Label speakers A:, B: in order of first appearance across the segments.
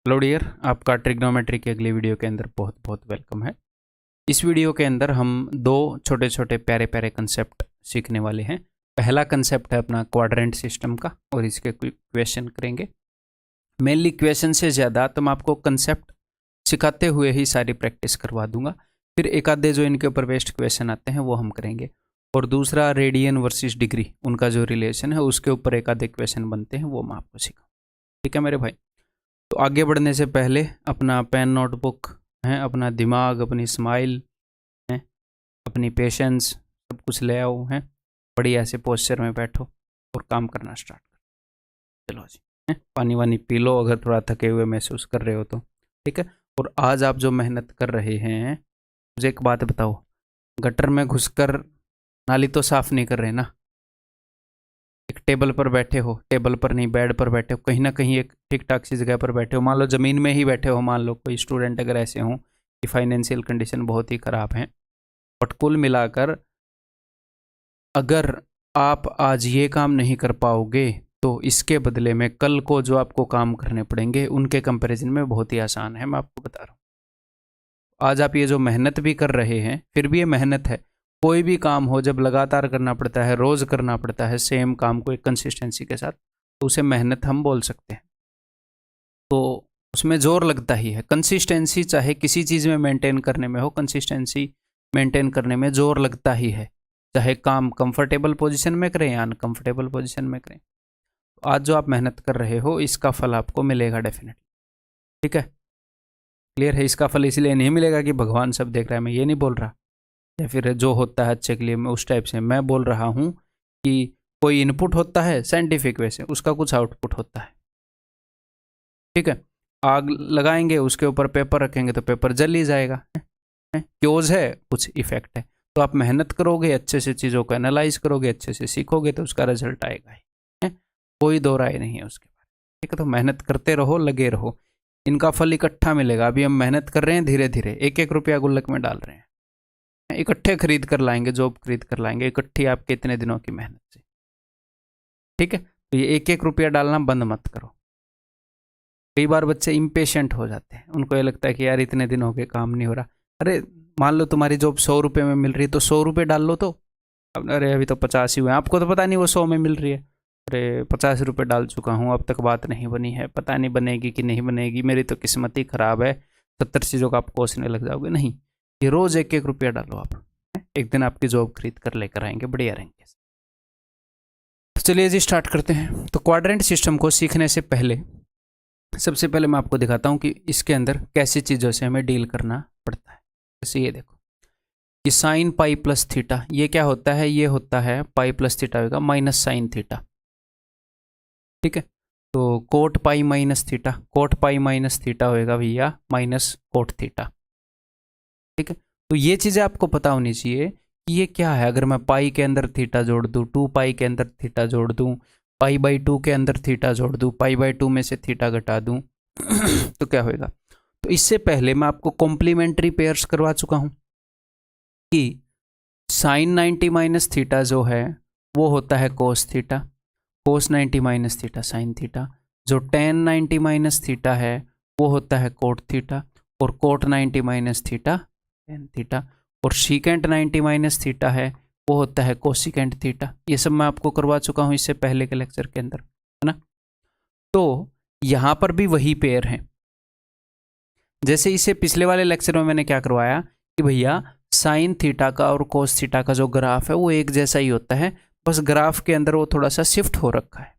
A: Hello dear, आपका trigonometry की अगली वीडियो के अंदर बहुत बहुत वेलकम है। इस वीडियो के अंदर हम दो छोटे छोटे प्यारे प्यारे कंसेप्ट सीखने वाले हैं। पहला कंसेप्ट है अपना क्वाड्रेंट सिस्टम का और इसके क्वेश्चन करेंगे। मेनली क्वेश्चन से ज़्यादा तो मैं आपको कंसेप्ट सिखाते हुए ही सारी प्रैक्टिस करवा दूंगा। फिर एक आधे जो इनके ऊपर बेस्ट क्वेश्चन आते हैं वो हम करेंगे। और दूसरा रेडियन वर्सेस डिग्री, उनका जो रिलेशन है उसके ऊपर एक आधे क्वेश्चन बनते हैं, वो मैं आपको सिखाऊँ। ठीक है मेरे भाई। तो आगे बढ़ने से पहले अपना पेन नोटबुक है, अपना दिमाग, अपनी स्माइल है, अपनी पेशेंस, सब कुछ ले आओ है। बढ़िया से पोस्चर में बैठो और काम करना स्टार्ट करो। चलो जी है, पानी वानी पी लो अगर थोड़ा थके हुए महसूस कर रहे हो तो। ठीक है। और आज आप जो मेहनत कर रहे हैं, मुझे एक बात बताओ, गटर में घुसकर नाली तो साफ नहीं कर रहे ना? एक टेबल पर बैठे हो, टेबल पर नहीं बेड पर बैठे हो, कहीं ना कहीं एक ठीक ठाक सी जगह पर बैठे हो। मान लो ज़मीन में ही बैठे हो, मान लो कोई स्टूडेंट अगर ऐसे हों कि फाइनेंशियल कंडीशन बहुत ही ख़राब है। बट कुल मिलाकर अगर आप आज ये काम नहीं कर पाओगे तो इसके बदले में कल को जो आपको काम करने पड़ेंगे उनके कंपैरिजन में बहुत ही आसान है, मैं आपको बता रहा हूँ। आज आप ये जो मेहनत भी कर रहे हैं, फिर भी ये मेहनत है। कोई भी काम हो जब लगातार करना पड़ता है, रोज़ करना पड़ता है सेम काम को एक कंसिस्टेंसी के साथ, तो उसे मेहनत हम बोल सकते हैं। तो उसमें जोर लगता ही है। कंसिस्टेंसी चाहे किसी चीज़ में मेंटेन करने में हो, कंसिस्टेंसी मेंटेन करने में जोर लगता ही है, चाहे काम कंफर्टेबल पोजीशन में करें या अनकंफर्टेबल पोजीशन में करें। तो आज जो आप मेहनत कर रहे हो इसका फल आपको मिलेगा डेफिनेटली। ठीक है, क्लियर है? इसका फल इसलिए नहीं मिलेगा कि भगवान सब देख रहा है, मैं ये नहीं बोल रहा, या फिर जो होता है अच्छे के लिए, मैं उस टाइप से मैं बोल रहा हूँ कि कोई इनपुट होता है साइंटिफिक वे से, उसका कुछ आउटपुट होता है। ठीक है, आग लगाएंगे उसके ऊपर पेपर रखेंगे तो पेपर जल ही जाएगा। क्योज है, कुछ इफेक्ट है। तो आप मेहनत करोगे, अच्छे से चीज़ों को एनालाइज करोगे, अच्छे से सीखोगे तो उसका रिजल्ट आएगा ही है, कोई दो राय नहीं है उसके बारे में। ठीक है, तो मेहनत करते रहो, लगे रहो, इनका फल इकट्ठा मिलेगा। अभी हम मेहनत कर रहे हैं, धीरे धीरे एक एक रुपया गुल्लक में डाल रहे हैं, इकट्ठे खरीद कर लाएंगे, जॉब खरीद कर लाएंगे इकट्ठी आपके इतने दिनों की मेहनत से। ठीक है, तो ये एक एक रुपया डालना बंद मत करो। कई बार बच्चे इम्पेशेंट हो जाते हैं, उनको ये लगता है कि यार इतने दिन हो गए काम नहीं हो रहा। अरे मान लो तुम्हारी जॉब 100 रुपये में मिल रही है तो 100 रुपये डाल लो तो। अब अरे अभी तो 50 ही हुए, आपको तो पता नहीं वो 100 में मिल रही है। अरे 50 रुपये डाल चुका हूँ, अब तक बात नहीं बनी है, पता नहीं बनेगी कि नहीं बनेगी, मेरी तो किस्मत ही ख़राब है। 70 चीज़ों का आप कोसने लग जाओगे। नहीं, ये रोज़ एक एक रुपया डालो आप, एक दिन आपकी जॉब खरीद कर लेकर आएंगे, बढ़िया रहेंगे। तो चलिए जी स्टार्ट करते हैं। तो क्वाड्रेंट सिस्टम को सीखने से पहले सबसे पहले मैं आपको दिखाता हूँ कि इसके अंदर कैसी चीज़ों से हमें डील करना पड़ता है। जैसे ये देखो कि साइन पाई प्लस थीटा, ये क्या होता है? ये होता है पाई प्लस थीटा होगा माइनस साइन थीटा। ठीक है, तो कोट पाई माइनस थीटा, कोट पाई माइनस थीटा होएगा भैया माइनस कोट थीटा। ठीक है, तो ये चीज़ें आपको पता होनी चाहिए कि ये क्या है। अगर मैं पाई के अंदर थीटा जोड़ दूँ, 2 पाई के अंदर थीटा जोड़ दूँ, पाई बाई 2 के अंदर थीटा जोड़ दूँ, पाई बाई 2 में से थीटा घटा दूँ तो क्या होएगा? तो इससे पहले मैं आपको कॉम्प्लीमेंट्री पेयर्स करवा चुका हूँ कि साइन 90 माइनस थीटा जो है वो होता है cos theta, cos 90 minus theta sine theta. जो टेन 90 माइनस थीटा है वो होता है कोट थीटा, और cot 90 minus theta tan theta, और सीकेंट 90 माइनस थीटा है वो होता है कोसिकेंट थीटा। ये सब मैं आपको करवा चुका हूँ इससे पहले के लेक्चर के अंदर, है ना? तो यहाँ पर भी वही पेयर है। जैसे इसे पिछले वाले लेक्चर में मैंने क्या करवाया कि भैया साइन थीटा का और कोस थीटा का जो ग्राफ है वो एक जैसा ही होता है, बस ग्राफ के अंदर वो थोड़ा सा शिफ्ट हो रखा है।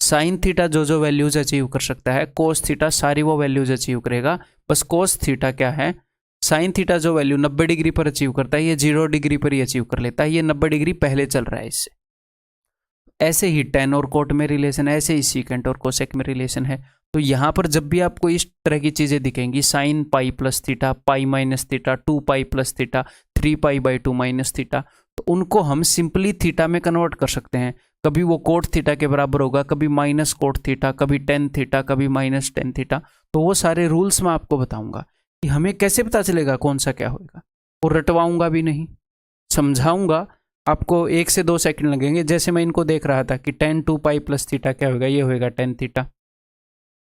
A: साइन थीटा जो जो वैल्यूज अचीव कर सकता है, कोस थीटा सारी वो वैल्यूज अचीव करेगा। बस कोस थीटा क्या है, साइन थीटा जो वैल्यू 90 डिग्री पर अचीव करता है, ये 0 डिग्री पर ही अचीव कर लेता है, ये 90 डिग्री पहले चल रहा है इससे। ऐसे ही टेन और कोट में रिलेशन है, ऐसे ही सीकेंट और कोसेक में रिलेशन है। तो यहाँ पर जब भी आपको इस तरह की चीज़ें दिखेंगी, sine pi plus theta, pi minus theta, 2 pi plus theta, 3 pi by 2 minus theta, तो उनको हम सिंपली थीटा में कन्वर्ट कर सकते हैं। कभी वो कोट थीटा के बराबर होगा, कभी माइनस कोट थीटा, कभी टेन थीटा, कभी माइनस टेन थीटा। तो वो सारे रूल्स मैं आपको बताऊंगा कि हमें कैसे पता चलेगा कौन सा क्या होगा, और रटवाऊंगा भी नहीं, समझाऊंगा आपको। 1 से 2 सेकंड लगेंगे। जैसे मैं इनको देख रहा था कि टेन 2 पाई प्लस थीटा क्या होगा, ये होगा टेन थीटा।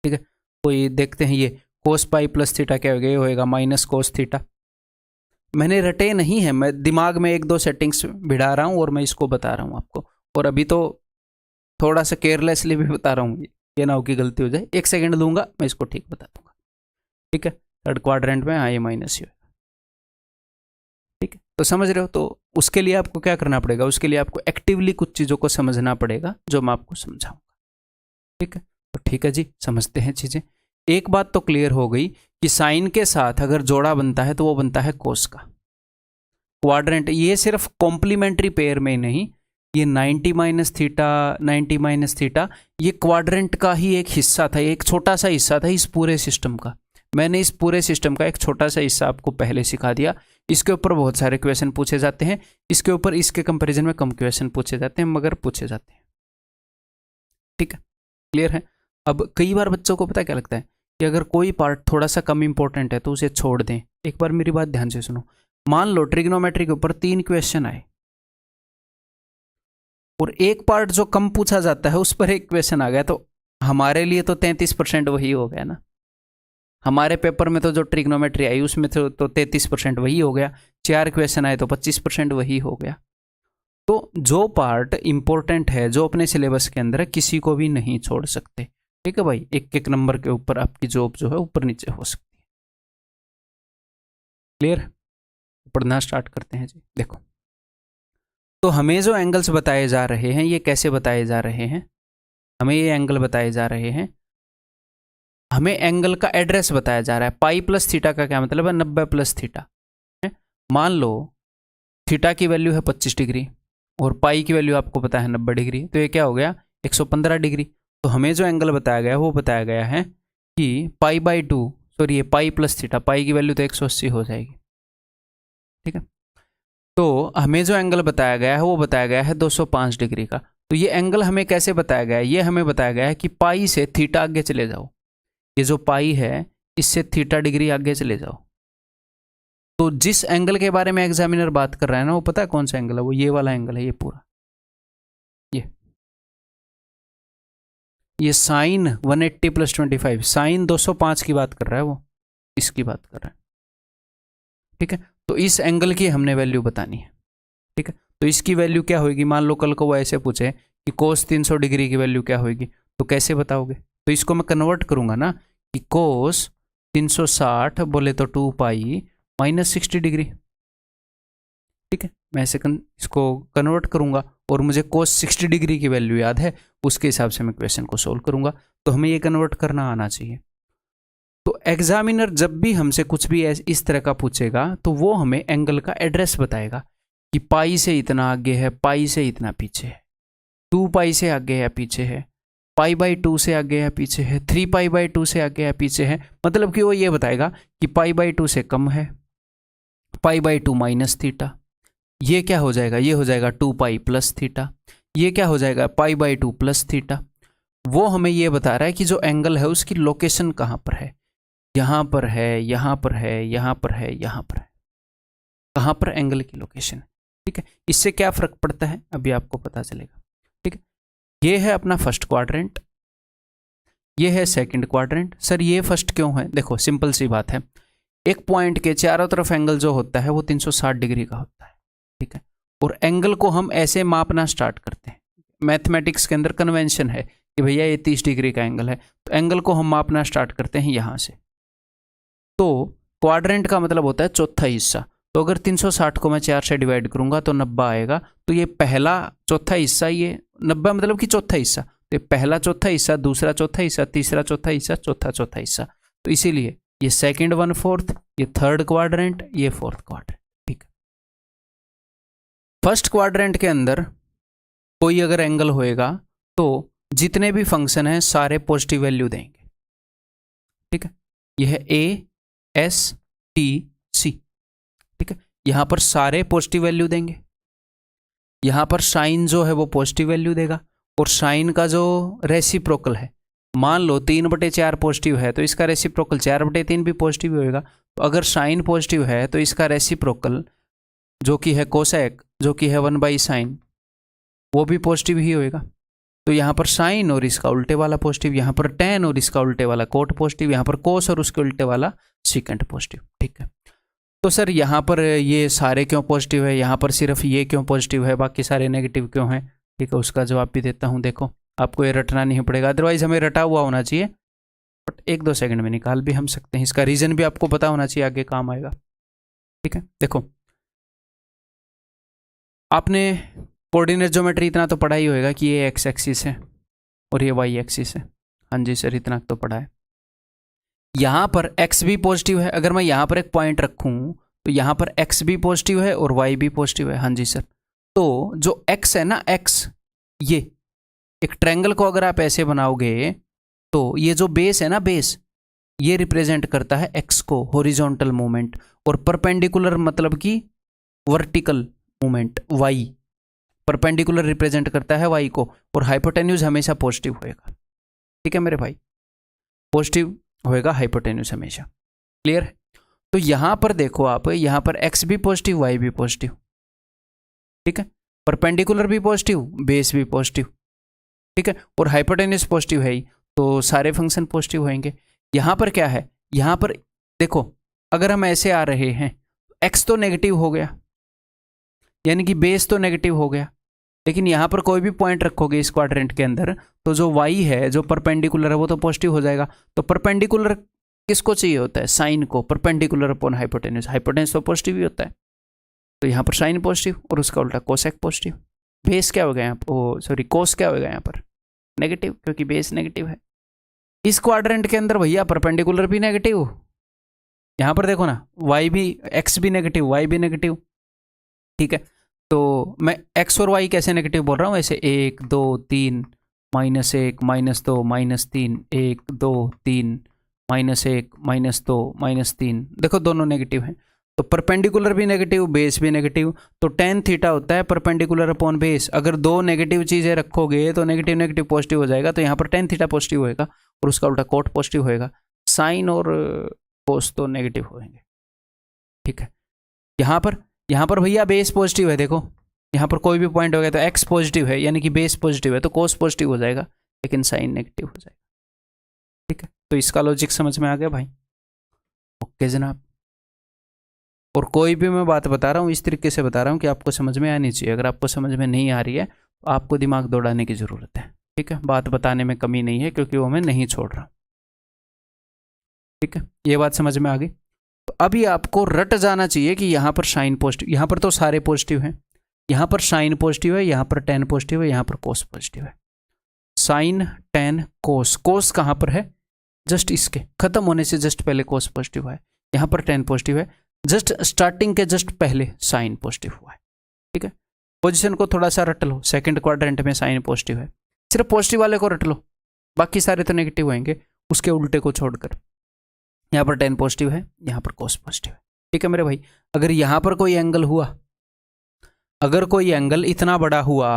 A: ठीक है, कोई देखते हैं, ये कोस पाई प्लस थीटा क्या होगा, ये होएगा माइनस कोस थीटा। मैंने रटे नहीं है, मैं दिमाग में एक दो सेटिंग्स भिड़ा रहा हूँ और मैं इसको बता रहा हूँ आपको, और अभी तो थोड़ा सा केयरलेसली भी बता रहा हूँ, ये ना हो कि गलती हो जाए। 1 सेकंड दूंगा, मैं इसको ठीक बता दूंगा। ठीक है, थर्ड क्वाड्रेंट में ये माइनस ही होगा। ठीक है, तो समझ रहे हो। तो उसके लिए आपको क्या करना पड़ेगा, उसके लिए आपको एक्टिवली कुछ चीज़ों को समझना पड़ेगा जो मैं आपको समझाऊंगा। ठीक है, तो ठीक है जी, समझते हैं चीज़ें। एक बात तो क्लियर हो गई कि साइन के साथ अगर जोड़ा बनता है तो वो बनता है कोस का। क्वाड्रेंट ये सिर्फ कॉम्प्लीमेंट्री पेयर में नहीं, ये 90 माइनस थीटा 90 माइनस थीटा ये क्वाड्रेंट का ही एक हिस्सा था, एक छोटा सा हिस्सा था इस पूरे सिस्टम का। मैंने इस पूरे सिस्टम का एक छोटा सा हिस्सा आपको पहले सिखा दिया। इसके ऊपर बहुत सारे क्वेश्चन पूछे जाते हैं, इसके ऊपर इसके कंपैरिजन में कम क्वेश्चन पूछे जाते हैं, मगर पूछे जाते हैं। ठीक है, क्लियर है। अब कई बार बच्चों को पता क्या लगता है कि अगर कोई पार्ट थोड़ा सा कम इंपॉर्टेंट है तो उसे छोड़ दें। एक बार मेरी बात ध्यान से सुनो। मान लो ट्रिग्नोमेट्री के ऊपर 3 क्वेश्चन आए और एक पार्ट जो कम पूछा जाता है उस पर एक क्वेश्चन आ गया, तो हमारे लिए तो 33% वही हो गया ना। हमारे पेपर में तो जो ट्रिग्नोमेट्री आई उसमें तो 33% वही हो गया। 4 क्वेश्चन आए तो 25% वही हो गया। तो जो पार्ट इंपॉर्टेंट है, जो अपने सिलेबस के अंदर है, किसी को भी नहीं छोड़ सकते। ठीक है भाई, एक एक नंबर के ऊपर आपकी जॉब जो है ऊपर नीचे हो सकती है। क्लियर, पढ़ना स्टार्ट करते हैं जी। देखो, तो हमें जो एंगल्स बताए जा रहे हैं ये कैसे बताए जा रहे हैं, हमें ये एंगल बताए जा रहे हैं, हमें एंगल का एड्रेस बताया जा रहा है। पाई प्लस थीटा का क्या मतलब है, 90 प्लस थीटा। मान लो थीटा की वैल्यू है 25 डिग्री और पाई की वैल्यू आपको पता है 90 डिग्री, तो ये क्या हो गया 115 डिग्री। तो हमें जो एंगल बताया गया है वो बताया गया है कि पाई बाई 2, सॉरी ये पाई प्लस थीटा, पाई की वैल्यू तो 180 हो जाएगी। ठीक है, तो हमें जो एंगल बताया गया है वो बताया गया है 205 डिग्री का। तो ये एंगल हमें कैसे बताया गया है, ये हमें बताया गया है कि पाई से थीटा आगे चले जाओ, ये जो पाई है इससे थीटा डिग्री आगे चले जाओ। तो जिस एंगल के बारे में एग्जामिनर बात कर रहा है ना, वो पता है कौन सा एंगल है, वो ये वाला एंगल है, ये पूरा ये साइन 180 प्लस 25, साइन 205 की बात कर रहा है, वो इसकी बात कर रहा है। ठीक है, तो इस एंगल की हमने वैल्यू बतानी है। ठीक है, तो इसकी वैल्यू क्या होगी, मान लो कल को वो ऐसे पूछे कि कोस 300 डिग्री की वैल्यू क्या होगी, तो कैसे बताओगे। तो इसको मैं कन्वर्ट करूंगा ना कि कोस 360 बोले तो 2 पाई माइनस 60 डिग्री। ठीक है, मैं ऐसे इसको कन्वर्ट करूंगा और मुझे कोस 60 डिग्री की वैल्यू याद है, उसके हिसाब से मैं क्वेश्चन को सोल्व करूंगा। तो हमें ये कन्वर्ट करना आना चाहिए। तो एग्जामिनर जब भी हमसे कुछ भी इस तरह का पूछेगा तो वो हमें एंगल का एड्रेस बताएगा कि पाई से इतना आगे है, पाई से इतना पीछे है, 2 पाई से आगे है पीछे है, पाई बाई 2 से आगे है पीछे है, 3 पाई बाई 2 से आगे है पीछे है। मतलब कि वो ये बताएगा कि पाई बाई 2 से कम है, पाई बाई 2 माइनस थीटा, ये क्या हो जाएगा, ये हो जाएगा 2 पाई प्लस थीटा, ये क्या हो जाएगा पाई बाई 2 प्लस थीटा। वो हमें ये बता रहा है कि जो एंगल है उसकी लोकेशन कहाँ पर है, यहाँ पर है, यहाँ पर है, यहाँ पर है, यहाँ पर है, कहाँ पर एंगल की लोकेशन है। ठीक है, इससे क्या फर्क पड़ता है अभी आपको पता चलेगा। ठीक है, ये है अपना फर्स्ट क्वाड्रेंट, ये है सेकंड क्वाड्रेंट। सर ये फर्स्ट क्यों है, देखो सिंपल सी बात है, एक पॉइंट के चारों तरफ एंगल जो होता है वो 360 डिग्री का होता है। ठीक है, और एंगल को हम ऐसे मापना स्टार्ट करते हैं। मैथमेटिक्स के अंदर कन्वेंशन है कि भैया ये 30 डिग्री का एंगल है, तो एंगल को हम मापना स्टार्ट करते हैं यहाँ से। तो क्वाड्रेंट का मतलब होता है चौथा हिस्सा। तो अगर 360 को मैं 4 से डिवाइड करूंगा तो 90 आएगा। तो ये पहला चौथा हिस्सा, ये 90 मतलब कि चौथा हिस्सा, तो पहला चौथा हिस्सा, दूसरा चौथा हिस्सा, तीसरा चौथा हिस्सा, चौथा चौथा हिस्सा। तो इसीलिए ये सेकंड 1/4, ये थर्ड क्वाड्रेंट, ये फोर्थ क्वाड्रेंट। ठीक है, फर्स्ट क्वाड्रेंट के अंदर कोई अगर एंगल होएगा तो जितने भी फंक्शन हैं सारे पॉजिटिव वैल्यू देंगे। ठीक है, यह है ए एस टी सी। ठीक है, यहां पर सारे पॉजिटिव वैल्यू देंगे, यहां पर साइन जो है वो पॉजिटिव वैल्यू देगा, और साइन का जो रेसिप्रोकल है, मान लो 3/4 पॉजिटिव है तो इसका रेसिप्रोकल 4/3 भी पॉजिटिव होएगा। तो अगर साइन पॉजिटिव है तो इसका रेसिप्रोकल जो कि है कोसेक, जो कि है 1/sin, वो भी पॉजिटिव ही होएगा। तो यहाँ पर साइन और इसका उल्टे वाला पॉजिटिव, यहाँ पर टेन और इसका उल्टे वाला कोट पॉजिटिव, यहाँ पर कोस और उसके उल्टे वाला सीकेंट पॉजिटिव। ठीक है, तो सर यहाँ पर ये सारे क्यों पॉजिटिव है, यहाँ पर सिर्फ ये क्यों पॉजिटिव है, बाकी सारे नेगेटिव क्यों हैं? ठीक है, उसका जवाब भी देता हूँ। देखो, आपको ये रटना नहीं पड़ेगा, अदरवाइज हमें रटा हुआ होना चाहिए, बट 1-2 सेकंड में निकाल भी हम सकते हैं। इसका रीजन भी आपको पता होना चाहिए, आगे काम आएगा। ठीक है, देखो आपने कोऑर्डिनेट ज्योमेट्री इतना तो पढ़ा ही होगा कि ये एक्स एक्सिस है और ये वाई एक्सिस है। हाँ जी सर, इतना तो पढ़ा है। यहाँ पर एक्स भी पॉजिटिव है, अगर मैं यहाँ पर एक पॉइंट रखूँ तो यहाँ पर एक्स भी पॉजिटिव है और वाई भी पॉजिटिव है। हाँ जी सर, तो जो एक्स है ना, एक्स, ये एक ट्रायंगल को अगर आप ऐसे बनाओगे तो ये जो बेस है ना, बेस, ये रिप्रेजेंट करता है एक्स को, हॉरिजॉन्टल मूवमेंट, और परपेंडिकुलर मतलब कि vertical movement, Y, perpendicular represent करता है वाई को, और हाइपोटेन्यूज हमेशा पॉजिटिव होएगा। ठीक है मेरे भाई, पॉजिटिव होएगा हाइपोटेन्यूज हमेशा। क्लियर है? तो यहां पर देखो आप, यहां पर एक्स भी पॉजिटिव, वाई भी पॉजिटिव। ठीक है, परपेंडिकुलर भी पॉजिटिव, बेस भी पॉजिटिव। ठीक है, और हाइपोटेन्यूज पॉजिटिव है ही, तो सारे फंक्शन पॉजिटिव होंगे। यहां पर क्या है, यहां पर देखो, अगर हम ऐसे आ रहे हैं, एक्स तो नेगेटिव हो गया, यानी कि बेस तो नेगेटिव हो गया, लेकिन यहां पर कोई भी पॉइंट रखोगे इस क्वाड्रेंट के अंदर तो जो वाई है, जो परपेंडिकुलर है, वो तो पॉजिटिव हो जाएगा। तो परपेंडिकुलर किसको चाहिए होता है? साइन को, परपेंडिकुलर अपॉन हाइपोटेन्यूज, हाइपोटेन्यूज तो पॉजिटिव ही होता है, तो यहाँ पर साइन पॉजिटिव और उसका उल्टा कोसेक पॉजिटिव। बेस क्या हो गया यहाँ पर, सॉरी कोस क्या हो गया यहाँ पर? नेगेटिव, क्योंकि बेस नेगेटिव है। इस क्वाड्रेंट के अंदर भैया परपेंडिकुलर भी नेगेटिव, यहाँ पर देखो ना, वाई भी, एक्स भी नेगेटिव, वाई भी नेगेटिव। ठीक है, तो मैं एक्स और वाई कैसे नेगेटिव बोल रहा हूँ, ऐसे 1 2 3 -1 -2 -3 1 2 3 -1 -2 -3, देखो दोनों नेगेटिव हैं। तो परपेंडिकुलर भी नेगेटिव, बेस भी नेगेटिव, तो टेन थीटा होता है परपेंडिकुलर अपॉन बेस। अगर दो नेगेटिव चीज़ें रखोगे तो नेगेटिव नेगेटिव पॉजिटिव हो जाएगा, तो यहाँ पर टेन थीटा पॉजिटिव होएगा और उसका उल्टा कोट पॉजिटिव होएगा। साइन और कोस तो नेगेटिव होंगे। ठीक है, यहाँ पर भैया बेस पॉजिटिव है, देखो यहाँ पर कोई भी पॉइंट हो गया तो एक्स पॉजिटिव है, यानी कि बेस पॉजिटिव है, तो कोस पॉजिटिव हो जाएगा, लेकिन साइन नेगेटिव हो जाएगा। ठीक है, तो इसका लॉजिक समझ में आ गया भाई? ओके जनाब। और कोई भी मैं बात बता रहा हूँ इस तरीके से बता रहा हूँ कि आपको समझ में आनी चाहिए। अगर आपको समझ में नहीं आ रही है तो आपको दिमाग दौड़ाने की ज़रूरत है। ठीक है, बात बताने में कमी नहीं है, क्योंकि वो मैं नहीं छोड़ रहा। ठीक है, ये बात समझ में आ गई। तो अभी आपको रट जाना चाहिए कि यहाँ पर साइन पॉजिटिव, यहाँ पर तो सारे पॉजिटिव हैं, यहाँ पर साइन पॉजिटिव है, यहाँ पर टेन पॉजिटिव है, यहाँ पर कोस पॉजिटिव है। साइन टेन कोस, कोस कहाँ पर है? जस्ट इसके खत्म होने से जस्ट पहले कोस पॉजिटिव है, यहाँ पर टेन पॉजिटिव है, जस्ट स्टार्टिंग के जस्ट पहले साइन पॉजिटिव हुआ है। ठीक है, पोजीशन को थोड़ा सा रट लो, सेकंड क्वाड्रेंट में साइन पॉजिटिव है, सिर्फ पॉजिटिव वाले को रट लो, बाकी सारे तो नेगेटिव होंगे, उसके उल्टे को छोड़कर। यहाँ पर टेन पॉजिटिव है, यहाँ पर कोस पॉजिटिव है। ठीक है मेरे भाई, अगर यहाँ पर कोई एंगल हुआ, अगर कोई एंगल इतना बड़ा हुआ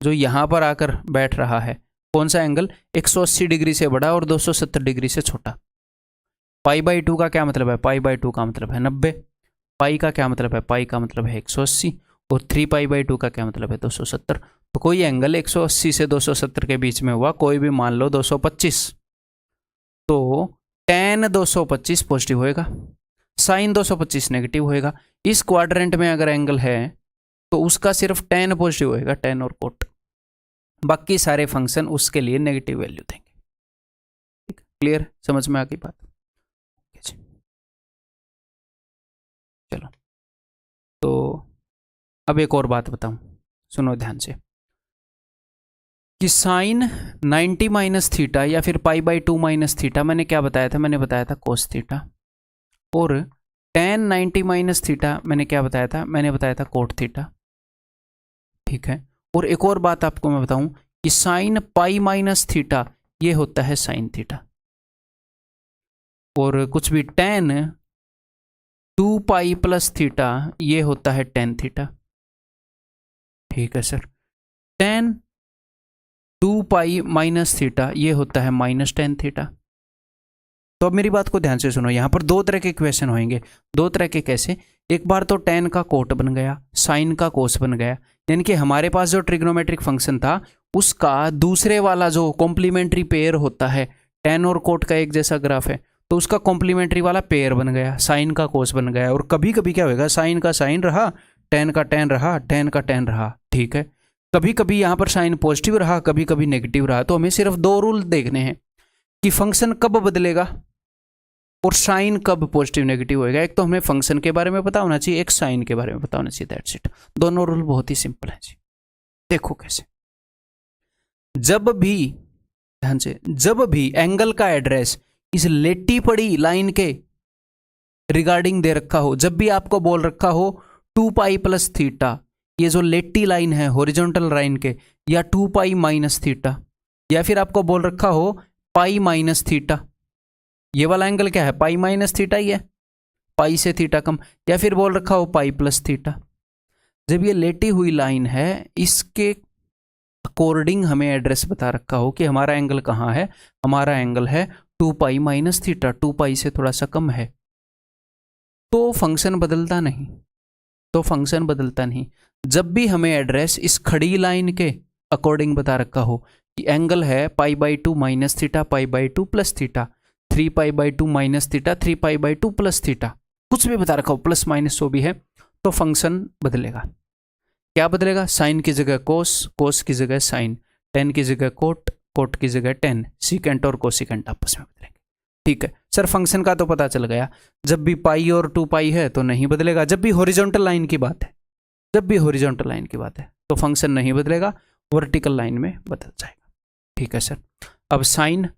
A: जो यहाँ पर आकर बैठ रहा है, कौन सा एंगल? 180 डिग्री से बड़ा और 270 डिग्री से छोटा। π/2 का क्या मतलब है? π/2 का मतलब है 90, पाई का क्या मतलब है? पाई का मतलब है 180, और 3π/2 का क्या मतलब है? 270। तो कोई एंगल 180 से 270 के बीच में हुआ, कोई भी मान लो 225, तो tan 225 पॉजिटिव होएगा, साइन 225 नेगेटिव होएगा। इस क्वाड्रेंट में अगर एंगल है तो उसका सिर्फ tan पॉजिटिव होएगा, tan और कोट, बाकी सारे फंक्शन उसके लिए नेगेटिव वैल्यू देंगे। ठीक, क्लियर, समझ में आ गई बात? चलो, तो अब एक और बात बताऊं, सुनो ध्यान से, कि साइन 90 माइनस थीटा या फिर π/2 माइनस थीटा, मैंने क्या बताया था? मैंने बताया था कोस थीटा। और tan 90 माइनस थीटा मैंने क्या बताया था? मैंने बताया था कोट थीटा। ठीक है, और एक और बात आपको मैं बताऊं कि साइन पाई माइनस थीटा ये होता है साइन थीटा, और कुछ भी tan 2π प्लस थीटा ये होता है tan थीटा। ठीक है सर, tan 2π माइनस थीटा ये होता है माइनस tan थीटा। तो अब मेरी बात को ध्यान से सुनो, यहाँ पर दो तरह के इक्वेशन होंगे। दो तरह के कैसे? एक बार तो tan का कोट बन गया, साइन का कोस बन गया, यानी कि हमारे पास जो ट्रिग्नोमेट्रिक फंक्शन था उसका दूसरे वाला जो कॉम्प्लीमेंट्री पेयर होता है, tan और कोट का एक जैसा ग्राफ है तो उसका कॉम्प्लीमेंट्री वाला पेयर बन गया, साइन का कोस बन गया। और कभी कभी क्या होगा, साइन का साइन रहा, tan का tan रहा, tan का tan रहा, ठीक है। कभी कभी यहाँ पर साइन पॉजिटिव रहा, कभी कभी नेगेटिव रहा। तो हमें सिर्फ दो रूल देखने हैं कि फंक्शन कब बदलेगा और साइन कब पॉजिटिव नेगेटिव होएगा। एक तो हमें फंक्शन के बारे में पता होना चाहिए, एक साइन के बारे में पता होना चाहिए, दैट्स इट। दोनों रूल बहुत ही सिंपल है जी। देखो कैसे, जब भी ध्यान से, जब भी एंगल का एड्रेस इस लेटी पड़ी लाइन के रिगार्डिंग दे रखा हो, जब भी आपको बोल रखा हो 2 पाई प्लस थीटा, ये जो लेटी लाइन है हॉरिजॉन्टल लाइन के, या 2 पाई माइनस थीटा, या फिर आपको बोल रखा हो पाई माइनस थीटा, ये वाला एंगल क्या है, पाई माइनस थीटा ही है, पाई से थीटा कम, या फिर बोल रखा हो पाई प्लस थीटा। जब ये लेटी हुई लाइन है इसके अकॉर्डिंग हमें एड्रेस बता रखा हो कि हमारा एंगल कहाँ है, हमारा एंगल है 2 पाई माइनस थीटा, 2 पाई से थोड़ा सा कम है, तो फंक्शन बदलता नहीं, तो फंक्शन बदलता नहीं। जब भी हमें एड्रेस इस खड़ी लाइन के अकॉर्डिंग बता रखा हो कि एंगल है पाई by 2 minus theta, pi by 2 plus theta, 3 pi by 2 minus theta, 3 pi by 2 plus theta, कुछ भी बता रखा हो, प्लस माइनस जो भी है, तो फंक्शन बदलेगा। क्या बदलेगा, साइन की जगह कोस, कोस की जगह साइन, टेन की जगह कोट, कोट की जगह टेन, सीकेंट और कोसिकेंट आपस में बदलेंगे। ठीक है सर, फंक्शन का तो पता चल गया। जब भी पाई और 2 पाई है तो नहीं बदलेगा। जब भी हॉरिजॉन्टल लाइन की बात है, जब भी हॉरिजॉन्टल लाइन की बात है तो फंक्शन नहीं बदलेगा, वर्टिकल लाइन में बदल जाएगा। ठीक है सर, अब साइन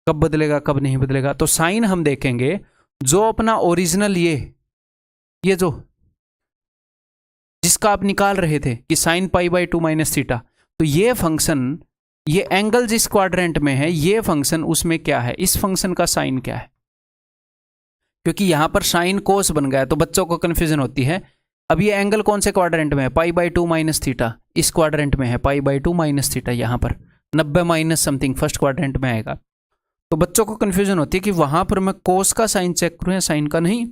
A: कब बदलेगा कब नहीं बदलेगा, तो साइन हम देखेंगे जो अपना ओरिजिनल ये जो जिसका आप निकाल रहे थे कि sine pi by 2 minus theta, तो ये फंक्शन, ये एंगल जिस क्वाड्रेंट में है ये फंक्शन उसमें क्या है, इस फंक्शन का साइन क्या है, क्योंकि यहां पर साइन कोस बन गया तो बच्चों को कंफ्यूजन होती है। अब ये एंगल कौन से क्वाड्रेंट में है, पाई बाई 2 माइनस थीटा, इस क्वाड्रेंट में है पाई बाई 2 माइनस थीटा, यहां पर 90 माइनस समथिंग फर्स्ट क्वाड्रेंट में आएगा। तो बच्चों को कंफ्यूजन होती है कि वहां पर मैं कोस का साइन चेक करूं या साइन का, नहीं,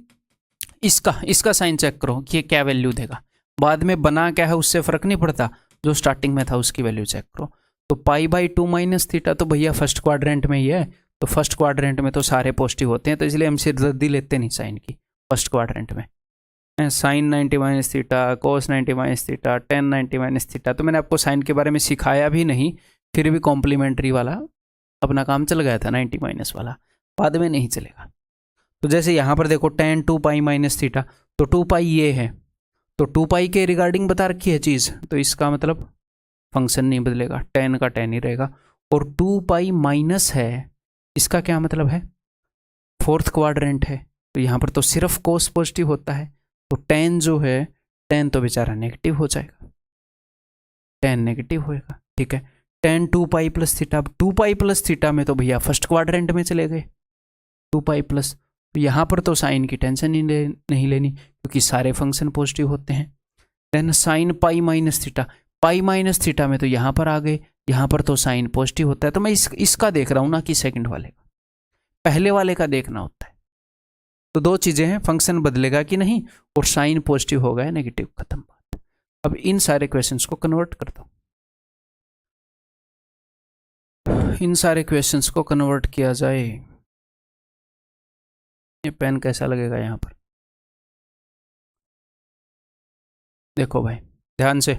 A: इसका साइन चेक करो कि ये क्या वैल्यू देगा। बाद में बना क्या है उससे फर्क नहीं पड़ता, जो स्टार्टिंग में था उसकी वैल्यू चेक करो। तो पाई बाई 2 माइनस थीटा तो भैया फर्स्ट क्वाड्रेंट में ही है, तो फर्स्ट क्वाड्रेंट में तो सारे पॉजिटिव होते हैं, तो इसलिए हम सिरदर्दी लेते नहीं साइन की फर्स्ट क्वाड्रेंट में। Sign 90 minus theta, cos 90 minus theta, ten 90 minus theta, तो मैंने आपको साइन के बारे में सिखाया भी नहीं, फिर भी कॉम्प्लीमेंट्री वाला अपना काम चल गया था, 90 माइनस वाला बाद में नहीं चलेगा। तो जैसे यहाँ पर देखो tan 2 पाई माइनस थीटा, तो 2 पाई ये है, तो 2 पाई के रिगार्डिंग बता रखी है चीज़, तो इसका मतलब फंक्शन नहीं बदलेगा, tan का tan ही रहेगा। और 2 पाई माइनस है, इसका क्या मतलब है, फोर्थ क्वाड्रेंट है, तो यहाँ पर तो सिर्फ कोस पॉजिटिव होता है, तो tan जो है, tan तो बेचारा नेगेटिव हो जाएगा, tan नेगेटिव होएगा। ठीक है, tan 2 पाई प्लस थीटा, अब 2 पाई प्लस थीटा में तो भैया फर्स्ट क्वाड्रेंट में चले गए, 2 पाई प्लस, तो यहाँ पर तो साइन की टेंशन ही नहीं लेनी क्योंकि सारे फंक्शन पॉजिटिव होते हैं। Then sine pi minus theta, pi minus theta में तो यहाँ पर आ गए, यहाँ पर तो साइन पॉजिटिव होता है, तो मैं इसका देख रहा हूँ ना कि सेकंड वाले का, पहले वाले का देखना होता है। तो दो चीज़ें हैं, फंक्शन बदलेगा कि नहीं और साइन पॉजिटिव होगा या नेगेटिव, खत्म बात। अब इन सारे क्वेश्चंस को कन्वर्ट कर दो, इन सारे क्वेश्चंस को कन्वर्ट किया जाए। ये पेन कैसा लगेगा यहाँ पर, देखो भाई ध्यान से,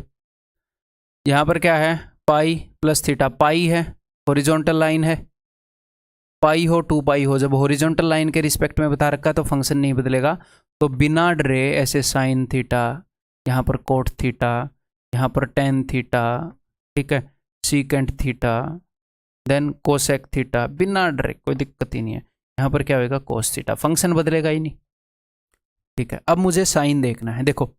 A: यहाँ पर क्या है, पाई प्लस थीटा, पाई है हॉरिजॉन्टल लाइन है, पाई हो 2 पाई हो, जब हॉरिजॉन्टल लाइन के रिस्पेक्ट में बता रखा है तो फंक्शन नहीं बदलेगा, तो बिना डरे ऐसे साइन थीटा, यहाँ पर कोट थीटा, यहाँ पर टेन थीटा, ठीक है, secant theta, then cosec theta, बिना डरे, कोई दिक्कत ही नहीं है। यहाँ पर क्या होगा, कोस थीटा, फंक्शन बदलेगा ही नहीं। ठीक है, अब मुझे साइन देखना है। देखो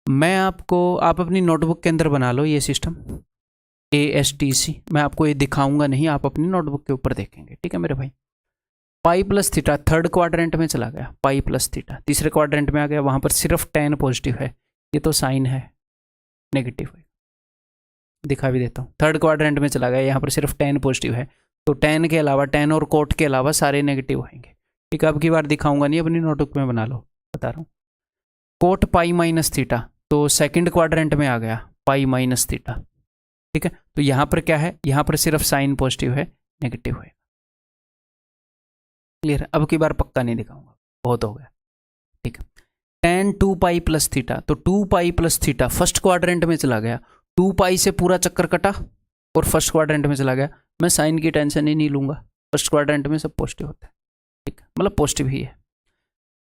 A: मैं आपको, आप अपनी नोटबुक के अंदर बना लो ये सिस्टम ASTC, मैं आपको ये दिखाऊंगा नहीं, आप अपनी नोटबुक के ऊपर देखेंगे। ठीक है मेरे भाई, pi plus theta third quadrant में चला गया, पाई प्लस थीटा तीसरे क्वाड्रेंट में आ गया, वहां पर सिर्फ tan पॉजिटिव है, ये तो साइन है नेगेटिव है, दिखा भी देता हूँ, थर्ड क्वाड्रेंट में चला गया, यहाँ पर सिर्फ tan पॉजिटिव है, तो tan के अलावा, tan और कोट के अलावा सारे नेगेटिव होंगे। ठीक है, अब की बार दिखाऊंगा नहीं, अपनी नोटबुक में बना लो, बता रहा हूँ। कोट पाई माइनस थीटा, तो सेकंड क्वाड्रेंट में आ गया पाई माइनस थीटा, ठीक है। तो यहाँ पर क्या है, यहाँ पर सिर्फ साइन पॉजिटिव है, नेगेटिव है। क्लियर है? अब की बार पक्का नहीं दिखाऊंगा, बहुत हो गया, ठीक है। tan 2 पाई प्लस थीटा, तो 2 pi plus theta first quadrant में चला गया, 2 पाई से पूरा चक्कर कटा और फर्स्ट क्वाड्रेंट में चला गया। मैं साइन की टेंशन ही नहीं लूंगा, फर्स्ट क्वाड्रेंट में सब पॉजिटिव होता है, ठीक है, मतलब पॉजिटिव ही है।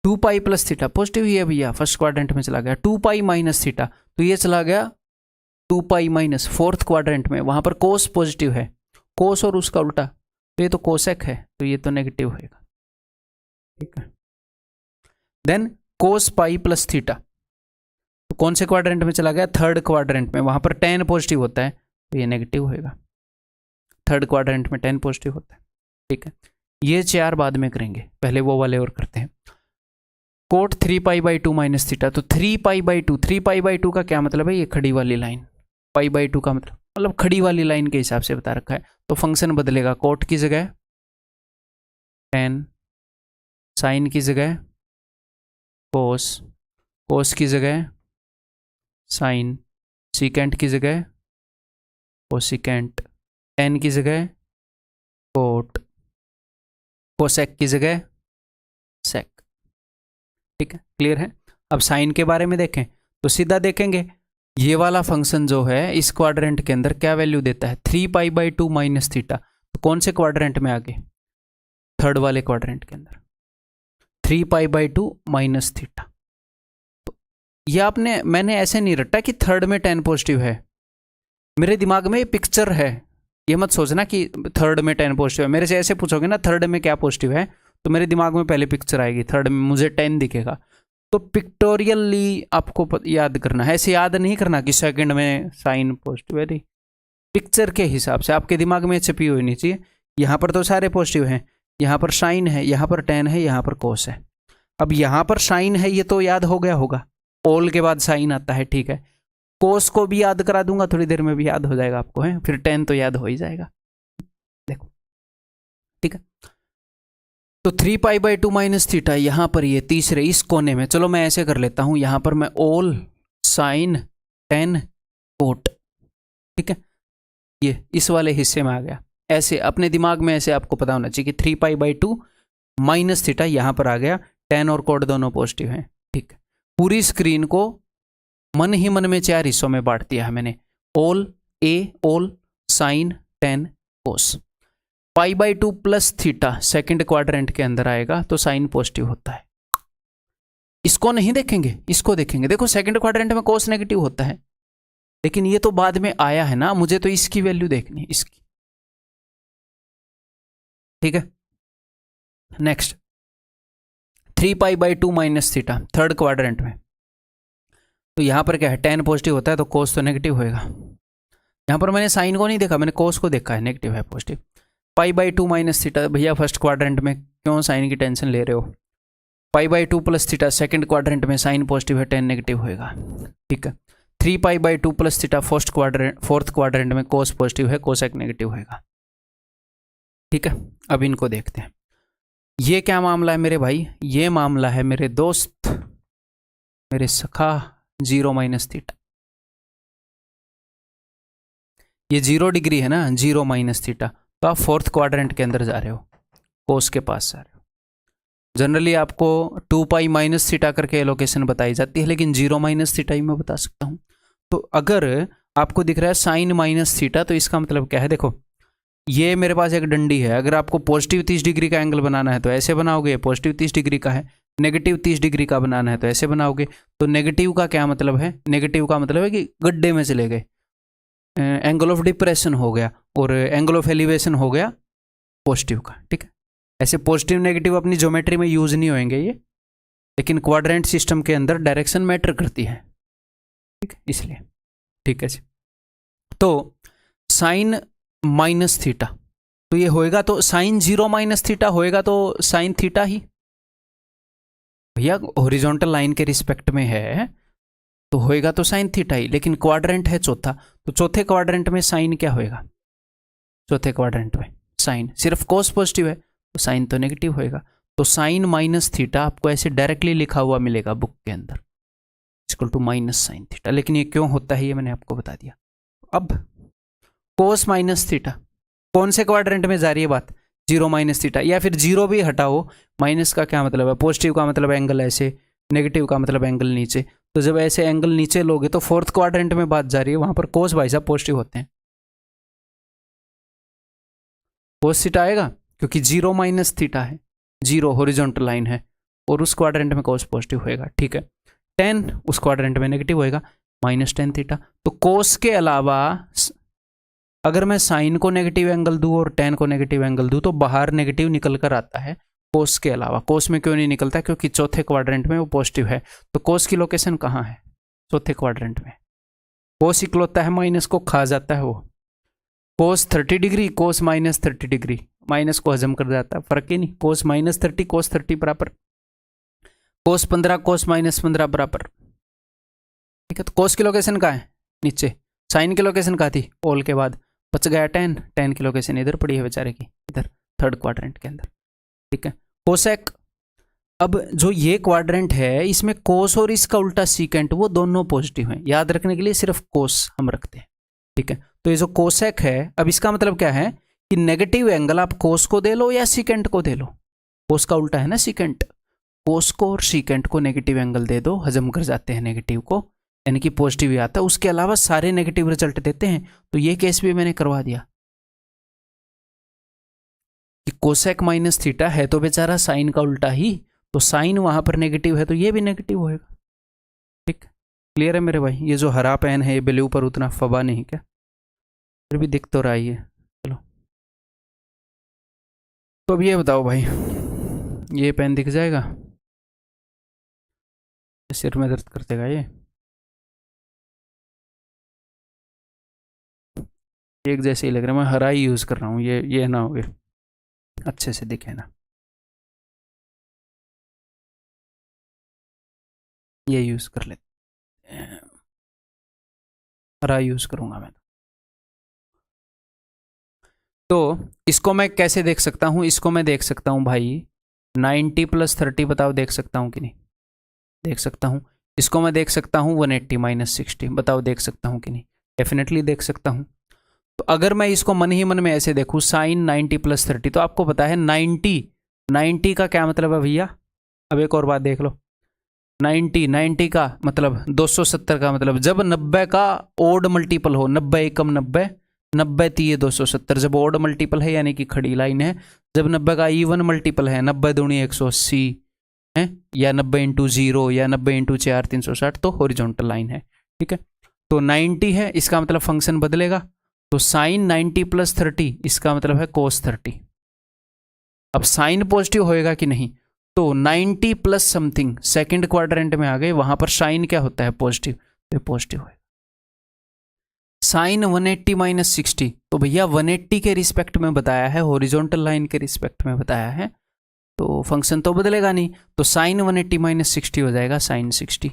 A: 2 पाई प्लस थीटा पॉजिटिव ही है भैया, फर्स्ट क्वाड्रेंट में चला गया। 2 पाई माइनस थीटा, तो ये चला गया 2 पाई माइनस फोर्थ क्वाड्रेंट में, वहां पर कोस पॉजिटिव है, कोस और उसका उल्टा, तो ये तो कोसेक है, तो ये तो नेगेटिव होगा, ठीक है। देन कोस पाई प्लस थीटा, तो कौन से क्वाड्रेंट में चला गया, थर्ड क्वाड्रेंट में, वहां पर tan पॉजिटिव होता है, तो ये नेगेटिव होगा। थर्ड क्वाड्रेंट में tan पॉजिटिव होता है, ठीक है। ये 4 बाद में करेंगे, पहले वो वाले और करते हैं। Cot 3 pi by 2 minus theta, तो 3 पाई बाई 2, 3 पाई बाई 2 का क्या मतलब है, ये खड़ी वाली लाइन, पाई बाई 2 का मतलब खड़ी वाली लाइन के हिसाब से बता रखा है, तो फंक्शन बदलेगा, कोट की जगह tan, साइन की जगह कोस, कोस की जगह साइन, सीकेंट की जगह कोसिकेंट, tan की जगह कोट, कोसेक की जगह सेक, ठीक है। क्लियर है? अब साइन के बारे में देखें तो सीधा देखेंगे, ये वाला फंक्शन जो है इस क्वाड्रेंट के अंदर क्या वैल्यू देता है, 3 पाई बाई 2 माइनस थीटा, तो कौन से क्वाड्रेंट में आ गए, थर्ड वाले क्वाड्रेंट के अंदर 3 पाई बाई 2 माइनस थीटा। तो ये मैंने ऐसे नहीं रटा कि थर्ड में tan पॉजिटिव है, मेरे दिमाग में ये पिक्चर है, ये मत सोचना कि थर्ड में tan पॉजिटिव है। मेरे से ऐसे पूछोगे ना थर्ड में क्या पॉजिटिव है, तो मेरे दिमाग में पहले पिक्चर आएगी, थर्ड में मुझे tan दिखेगा, तो पिक्टोरियली आपको याद करना है, ऐसे याद नहीं करना कि सेकंड में साइन पॉजिटिव है, पिक्चर के हिसाब से आपके दिमाग में छपी हुई नहीं चाहिए। यहाँ पर तो सारे पॉजिटिव हैं, यहाँ पर साइन है, यहाँ पर tan है, यहाँ पर कोस है। अब यहाँ पर साइन है, ये तो याद हो गया होगा, ऑल के बाद साइन आता है, ठीक है। कोस को भी याद करा दूंगा, थोड़ी देर में भी याद हो जाएगा आपको, है फिर tan तो याद हो ही जाएगा, देखो, ठीक है। तो 3 पाई बाई 2 माइनस थीटा, यहाँ पर ये तीसरे इस कोने में, चलो मैं ऐसे कर लेता हूँ, यहाँ पर मैं ऑल साइन tan कोट, ठीक है, ये इस वाले हिस्से में आ गया। ऐसे अपने दिमाग में ऐसे आपको पता होना चाहिए कि 3 पाई बाई 2 माइनस थीटा यहाँ पर आ गया, tan और कोट दोनों पॉजिटिव हैं, ठीक है। पूरी स्क्रीन को मन ही मन में 4 हिस्सों में बांट दिया है मैंने, all A, all sine tan cos. Pi by 2 plus theta second quadrant के अंदर आएगा, तो साइन पॉजिटिव होता है। इसको नहीं देखेंगे, इसको देखेंगे, देखो सेकेंड क्वाड्रेंट में कोस नेगेटिव होता है, लेकिन ये तो बाद में आया है ना, मुझे तो इसकी वैल्यू देखनी है, इसकी, ठीक है। Next 3 pi by 2 minus theta third quadrant में, तो यहां पर क्या है, tan पॉजिटिव होता है, तो कोस तो नेगेटिव होएगा। यहां पर मैंने साइन को नहीं देखा, मैंने कोस को देखा है, नेगेटिव है positive. Pi by 2 minus theta, भैया फर्स्ट क्वाड्रेंट में क्यों साइन की टेंशन ले रहे हो, पाई by 2 plus theta second quadrant में साइन पॉजिटिव है, tan नेगेटिव होएगा, ठीक है। 3 pi by 2 plus theta fourth quadrant में कोस पॉजिटिव है, कोसेक नेगेटिव होएगा, ठीक है। अब इनको देखते हैं, ये क्या मामला है मेरे भाई, ये मामला है मेरे दोस्त, मेरे सखा 0 माइनस थीटा, ये 0 डिग्री है ना, 0 माइनस थीटा, तो आप फोर्थ क्वाड्रेंट के अंदर जा रहे हो, कोस के पास जा रहे हो। जनरली आपको 2 पाई माइनस थीटा करके एलोकेशन बताई जाती है, लेकिन 0 माइनस थीटा ही मैं बता सकता हूँ। तो अगर आपको दिख रहा है साइन माइनस थीटा, तो इसका मतलब क्या है, देखो ये मेरे पास एक डंडी है, अगर आपको पॉजिटिव 30 डिग्री का एंगल बनाना है तो ऐसे बनाओगे, पॉजिटिव 30 डिग्री का है, नेगेटिव 30 डिग्री का बनाना है तो ऐसे बनाओगे। तो नेगेटिव का क्या मतलब है, नेगेटिव का मतलब है कि गड्ढे में चले गए, एंगल ऑफ डिप्रेशन हो गया, और एंगल ऑफ एलिवेशन हो गया पॉजिटिव का, ठीक है। ऐसे पॉजिटिव नेगेटिव अपनी ज्योमेट्री में यूज नहीं होंगे ये, लेकिन क्वाड्रेंट सिस्टम के अंदर डायरेक्शन मैटर करती है, ठीक है, इसलिए, ठीक है जी। तो साइन माइनस थीटा, तो ये होएगा, तो साइन 0 माइनस थीटा होएगा, तो साइन थीटा ही भैया हॉरिजॉन्टल लाइन के रिस्पेक्ट में है, तो होएगा तो साइन थीटा ही, लेकिन क्वाड्रेंट है चौथा, तो चौथे क्वाड्रेंट में साइन क्या होएगा, चौथे क्वाड्रेंट में साइन सिर्फ कोस पॉजिटिव है, तो साइन तो नेगेटिव होएगा। तो साइन माइनस थीटा आपको ऐसे डायरेक्टली लिखा हुआ मिलेगा बुक के अंदर, equal to minus sine theta. लेकिन ये क्यों होता है ये मैंने आपको बता दिया। अब कोस माइनस थीटा कौन से क्वाड्रेंट में जा रही है बात, 0 माइनस थीटा, या फिर 0 भी हटाओ, माइनस का क्या मतलब है, पॉजिटिव का मतलब एंगल ऐसे, नेगेटिव का मतलब एंगल नीचे। तो जब ऐसे एंगल नीचे लोगे तो फोर्थ क्वाड्रेंट में बात जा रही है, वहां पर कोस भाई साहब पॉजिटिव होते हैं, कोस थीटा आएगा क्योंकि 0 माइनस थीटा है, 0 हॉरिजॉन्टल लाइन है, और उस क्वाड्रेंट में कोस पॉजिटिव होएगा। ठीक है, टेन उस क्वाड्रेंट में नेगेटिव होएगा, माइनस टेन थीटा। तो कोस के अलावा अगर मैं साइन को नेगेटिव एंगल दूं और टेन को नेगेटिव एंगल दूं तो बाहर नेगेटिव निकल कर आता है कोस के अलावा। कोस में क्यों नहीं निकलता, क्योंकि चौथे क्वाड्रेंट में वो पॉजिटिव है। तो कोस की लोकेशन कहाँ है, चौथे क्वाड्रेंट में। कोस इकलौता है माइनस को खा जाता है, वो कोस 30 डिग्री, कोस माइनस 30 डिग्री, माइनस को हजम कर जाता है, फर्क ही नहीं। कोस माइनस 30 कोस 30 बराबर, कोस 15 कोस माइनस 15 बराबर। ठीक है, तो कोस की लोकेशन कहाँ है, नीचे। साइन की लोकेशन कहाँ थी, ऑल के बाद, बच गया टेन, टेन की लोकेशन इधर पड़ी है बेचारे की, इधर थर्ड क्वाड्रेंट के अंदर। ठीक है, कोसेक, अब जो ये क्वाड्रेंट है इसमें कोस और इसका उल्टा सीकेंट वो दोनों पॉजिटिव हैं, याद रखने के लिए सिर्फ कोस हम रखते हैं। ठीक है, तो ये जो कोसेक है, अब इसका मतलब क्या है कि नेगेटिव एंगल आप कोस को दे लो या सीकेंट को दे लो, कोस का उल्टा है ना सीकेंट, कोस को और सीकेंट को नेगेटिव एंगल दे दो, हजम कर जाते हैं नेगेटिव को, यानी कि पॉजिटिव ही आता है, उसके अलावा सारे नेगेटिव रिजल्ट देते हैं। तो ये केस भी मैंने करवा दिया कि कोसेक माइनस थीटा है तो बेचारा साइन का उल्टा ही, तो साइन वहां पर नेगेटिव है तो ये भी नेगेटिव होएगा। ठीक, क्लियर है मेरे भाई। ये जो हरा पेन है ये ब्लू पर उतना फबा नहीं क्या, फिर भी दिख तो रहा है। चलो, तो अब ये बताओ भाई, ये पेन दिख जाएगा, सिर में दर्द कर देगा ये, एक जैसे ही लग रहा है। मैं हरा ही यूज कर रहा हूँ, ये ना हो, अच्छे से दिखे ना, ये यूज कर लेते हैं, हरा यूज करूंगा मैं। तो इसको मैं कैसे देख सकता हूं, इसको मैं देख सकता हूं भाई 90 प्लस 30, बताओ देख सकता हूं कि नहीं, देख सकता हूं। इसको मैं देख सकता हूं 180 माइनस 60, बताओ देख सकता हूं कि नहीं, डेफिनेटली देख सकता हूं। तो अगर मैं इसको मन ही मन में ऐसे देखूं साइन 90 प्लस 30, तो आपको पता है 90 का क्या मतलब है भैया, अब एक और बात देख लो, 90 का मतलब 270 का मतलब, जब 90 का ओड मल्टीपल हो, 90 एकम 90, 90 तीय 270, जब ओड मल्टीपल है यानी कि खड़ी लाइन है, जब 90 का इवन मल्टीपल है, 90 दूनी 180 है, या 90 इंटू 0 या 90 इंटू 4 360, तो हॉरिजॉन्टल लाइन है। ठीक है, तो 90 है, इसका मतलब फंक्शन बदलेगा, तो साइन 90 प्लस 30 इसका मतलब है कोस 30। अब साइन पॉजिटिव होएगा कि नहीं, तो 90 प्लस समथिंग सेकंड क्वाड्रेंट में आ गए, वहां पर साइन क्या होता है पॉजिटिव, तो पॉजिटिव है। साइन 180 माइनस 60, तो भैया 180 के रिस्पेक्ट में बताया है, हॉरिजॉन्टल लाइन के रिस्पेक्ट में बताया है, तो फंक्शन तो बदलेगा नहीं, तो साइन 180 माइनस 60 हो जाएगा साइन 60।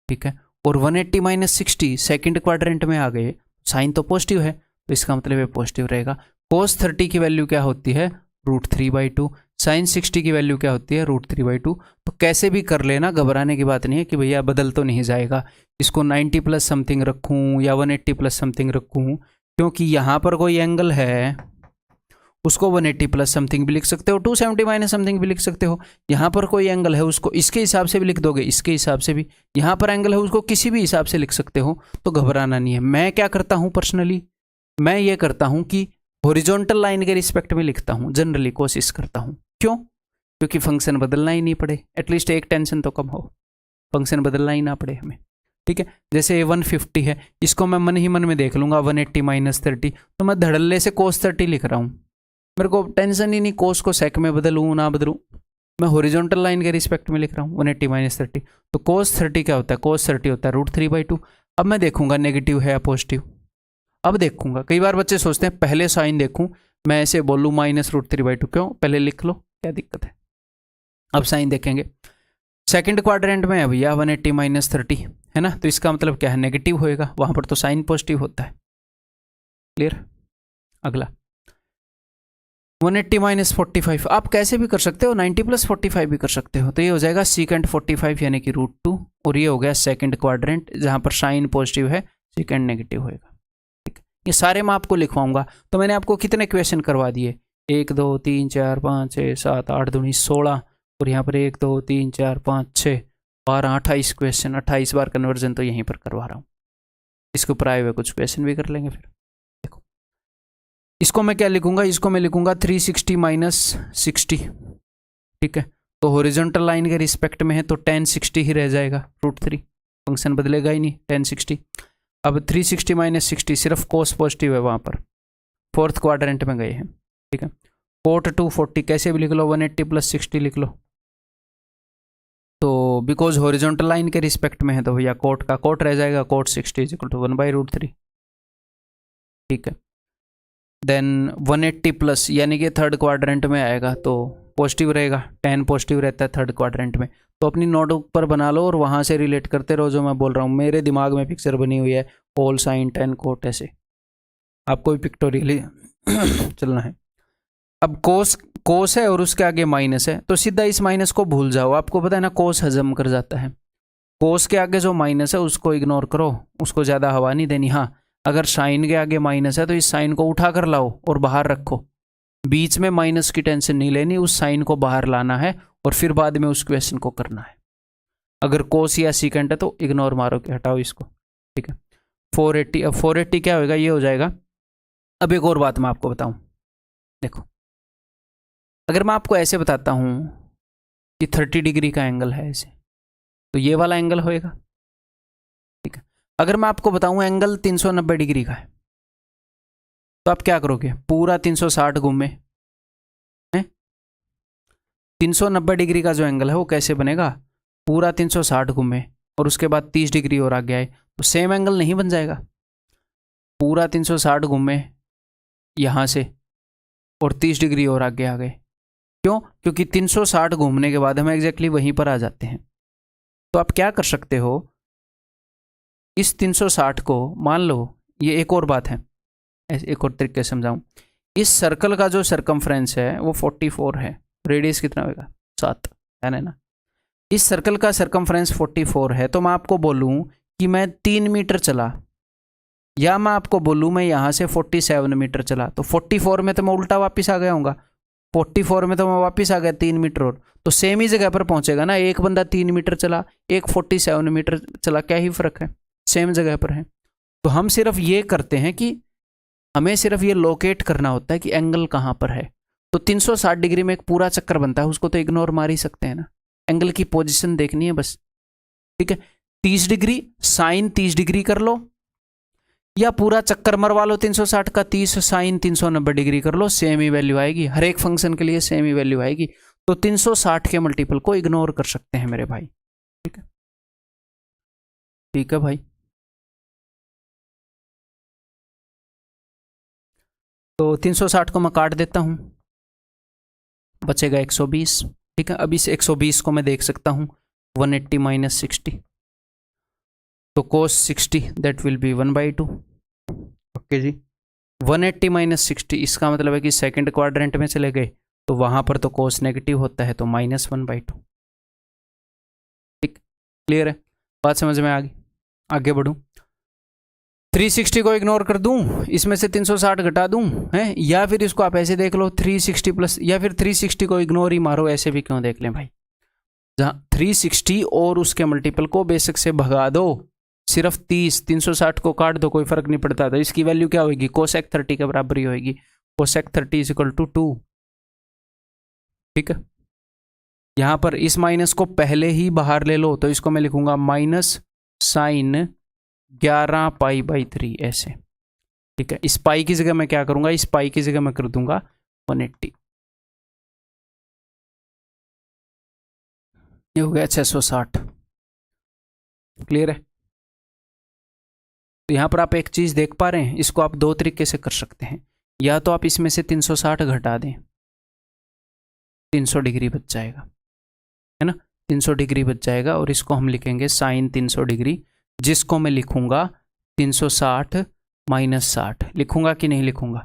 A: ठीक है, और 180 माइनस 60 सेकेंड क्वाड्रेंट में आ गए, साइन तो पॉजिटिव है, तो इसका मतलब ये पॉजिटिव रहेगा। कोस 30 की वैल्यू क्या होती है, √3/2, साइन 60 की वैल्यू क्या होती है, √3/2। तो कैसे भी कर लेना, घबराने की बात नहीं है कि भैया बदल तो नहीं जाएगा, इसको 90 प्लस समथिंग रखूँ या 180 प्लस समथिंग रखूँ, क्योंकि यहाँ पर कोई एंगल है, उसको 180 प्लस समथिंग भी लिख सकते हो, 270 माइनस समथिंग भी लिख सकते हो। यहाँ पर कोई एंगल है, उसको इसके हिसाब से भी लिख दोगे, इसके हिसाब से भी, यहाँ पर एंगल है उसको किसी भी हिसाब से लिख सकते हो, तो घबराना नहीं है। मैं क्या करता हूँ पर्सनली, मैं ये करता हूँ कि हॉरिजॉन्टल लाइन के रिस्पेक्ट में लिखता हूँ, जनरली कोशिश करता हूँ। क्यों, क्योंकि फंक्शन बदलना ही नहीं पड़े, एटलीस्ट एक टेंशन तो कम हो, फंक्शन बदलना ही ना पड़े हमें। ठीक है, जैसे 150 है, इसको मैं मन ही मन में देख लूंगा 180 माइनस 30, तो मैं धड़ल्ले से कोस 30 लिख रहा हूँ, मेरे को टेंशन ही नहीं कोस को सेक में बदलूँ ना बदलूँ, मैं हॉरिजॉन्टल लाइन के रिस्पेक्ट में लिख रहा हूँ 180 माइनस 30। तो कोस 30 क्या होता है, कोस 30 होता है √3/2। अब मैं देखूंगा नेगेटिव है या पॉजिटिव, अब देखूंगा। कई बार बच्चे सोचते हैं पहले साइन देखूं, मैं ऐसे बोलूँ माइनस √3/2, क्यों, पहले लिख लो, क्या दिक्कत है। अब साइन देखेंगे, सेकंड क्वाड्रेंट में है भैया 180 माइनस 30 है ना, तो इसका मतलब क्या है, नेगेटिव होएगा, वहां पर तो साइन पॉजिटिव होता है। क्लियर, अगला 180 माइनस 45 आप कैसे भी कर सकते हो, 90 प्लस 45 भी कर सकते हो। तो ये हो जाएगा सीकेंड 45 यानी कि √2, और ये हो गया सेकंड क्वाड्रेंट जहाँ पर साइन पॉजिटिव है, सेकंड नेगेटिव होएगा। ठीक, ये सारे मैं आपको लिखवाऊंगा। तो मैंने आपको कितने क्वेश्चन करवा दिए, 1 2 3 4 5 6 7 8 दूनी 16, और यहाँ पर 1 2 3 4 5 6 12 28 क्वेश्चन, 28 बार कन्वर्जन तो यहीं पर करवा रहा हूँ। इसके ऊपर आए हुए कुछ क्वेश्चन भी कर लेंगे। फिर देखो इसको मैं क्या लिखूंगा, इसको मैं लिखूंगा 360 माइनस 60। ठीक है, तो हॉरिजॉन्टल लाइन के रिस्पेक्ट में है तो tan 60 ही रह जाएगा, √3 फंक्शन बदलेगा ही नहीं, tan 60। अब 360 माइनस 60 सिर्फ कोस पॉजिटिव है, वहां पर फोर्थ क्वाड्रेंट में गए हैं। ठीक है, कोट 240 कैसे भी लिख लो, 180 प्लस 60 लिख लो। तो बिकॉज हॉरिजॉन्टल लाइन के रिस्पेक्ट में है तो भैया कोट का कोट रह जाएगा, कोट 60 इज इक्वल टू 1/√3। ठीक है, देन 180 प्लस यानी कि थर्ड क्वाड्रेंट में आएगा तो पॉजिटिव रहेगा, tan पॉजिटिव रहता है थर्ड क्वाड्रेंट में। तो अपनी नोट पर बना लो और वहाँ से रिलेट करते रहो जो मैं बोल रहा हूँ। मेरे दिमाग में पिक्चर बनी हुई है, होल साइन tan कोट, ऐसे आपको भी पिक्टोरियली चलना है। अब कोस है और उसके आगे माइनस है, तो सीधा इस माइनस को भूल जाओ। आपको पता है ना कोस हजम कर जाता है। कोस के आगे जो माइनस है उसको इग्नोर करो, उसको ज़्यादा हवा नहीं देनी। हाँ, अगर साइन के आगे माइनस है तो इस साइन को उठा कर लाओ और बाहर रखो, बीच में माइनस की टेंशन नहीं लेनी, उस साइन को बाहर लाना है और फिर बाद में उस क्वेश्चन को करना है। अगर कोस या सीकेंट है तो इग्नोर मारो के हटाओ इसको। ठीक है, 480, अब 480 क्या होगा, ये हो जाएगा। अब एक और बात मैं आपको बताऊं, देखो अगर मैं आपको ऐसे बताता हूं कि 30 डिग्री का एंगल है ऐसे, तो ये वाला एंगल होएगा। ठीक है, अगर मैं आपको बताऊं एंगल 390 डिग्री का है, तो आप क्या करोगे, पूरा 360 घूमे, 390 डिग्री का जो एंगल है वो कैसे बनेगा, पूरा 360 घूमे और उसके बाद 30 डिग्री और आगे आए तो सेम एंगल नहीं बन जाएगा। पूरा 360 घूमे यहाँ से और 30 डिग्री और आगे आ गए, क्यों, क्योंकि 360 घूमने के बाद हम एग्जैक्टली वहीं पर आ जाते हैं। तो आप क्या कर सकते हो, इस 360 को मान लो, ये एक और बात है, एक और तरीके से समझाऊं, इस सर्कल का जो सरकमफ्रेंस है वो 44 है, रेडियस कितना होगा 7, है ना। इस सर्कल का सरकमफ्रेंस 44 है, तो मैं आपको बोलूं कि मैं 3 मीटर चला, या मैं आपको बोलूं मैं यहां से 47 मीटर चला, तो 44 में तो मैं उल्टा वापस आ गया हूँगा, 44 में तो मैं वापस आ गया 3 मीटर और, तो सेम ही जगह पर पहुंचेगा ना। एक बंदा 3 मीटर चला, एक 47 मीटर चला, क्या ही फर्क है, सेम जगह पर है। तो हम सिर्फ ये करते हैं कि हमें सिर्फ ये लोकेट करना होता है कि एंगल कहाँ पर है। तो 360 डिग्री में एक पूरा चक्कर बनता है, उसको तो इग्नोर मार ही सकते हैं ना, एंगल की पोजीशन देखनी है बस। ठीक है, 30 डिग्री साइन 30 डिग्री कर लो, या पूरा चक्कर मरवा लो 360 का, 30 साइन 390 डिग्री कर लो, सेम ही वैल्यू आएगी, हर एक फंक्शन के लिए सेम ही वैल्यू आएगी। तो 360 के मल्टीपल को इग्नोर कर सकते हैं मेरे भाई। ठीक है, ठीक है भाई। तो 360 को मैं काट देता हूं, बचेगा 120। ठीक है, अब इस 120 को मैं देख सकता हूं 180 माइनस 60, तो cos 60 that will be 1/2। Okay जी, 180 माइनस 60 इसका मतलब है कि सेकंड क्वाड्रेंट में चले गए, तो वहां पर तो cos नेगेटिव होता है, तो -1/2। ठीक, क्लियर है, बात समझ में आ गई। आगे बढ़ूं, 360 को इग्नोर कर दूं, इसमें से 360 घटा दूं, हैं, या फिर इसको आप ऐसे देख लो 360 प्लस, या फिर 360 को इग्नोर ही मारो, ऐसे भी क्यों देख लें भाई, जहाँ 360 और उसके मल्टीपल को बेशक से भगा दो, सिर्फ 30, 360 को काट दो, कोई फर्क नहीं पड़ता। तो इसकी वैल्यू क्या होगी, कोसेक 30 के बराबर ही होगी, कोसेक 30 इज इक्वल टू 2। ठीक है, यहां पर इस माइनस को पहले ही बाहर ले लो, तो इसको मैं लिखूंगा माइनस साइन 11π/3 ऐसे। ठीक है, इस पाई की जगह मैं क्या करूंगा, इस पाई की जगह मैं कर दूंगा 180, ये हो गया 660। क्लियर है, तो यहां पर आप एक चीज देख पा रहे हैं, इसको आप दो तरीके से कर सकते हैं, या तो आप इसमें से 360 घटा दें, 300 डिग्री बच जाएगा, है ना, 300 डिग्री बच जाएगा, और इसको हम लिखेंगे साइन 300 डिग्री, जिसको मैं लिखूंगा 360 माइनस 60, लिखूंगा कि नहीं लिखूंगा।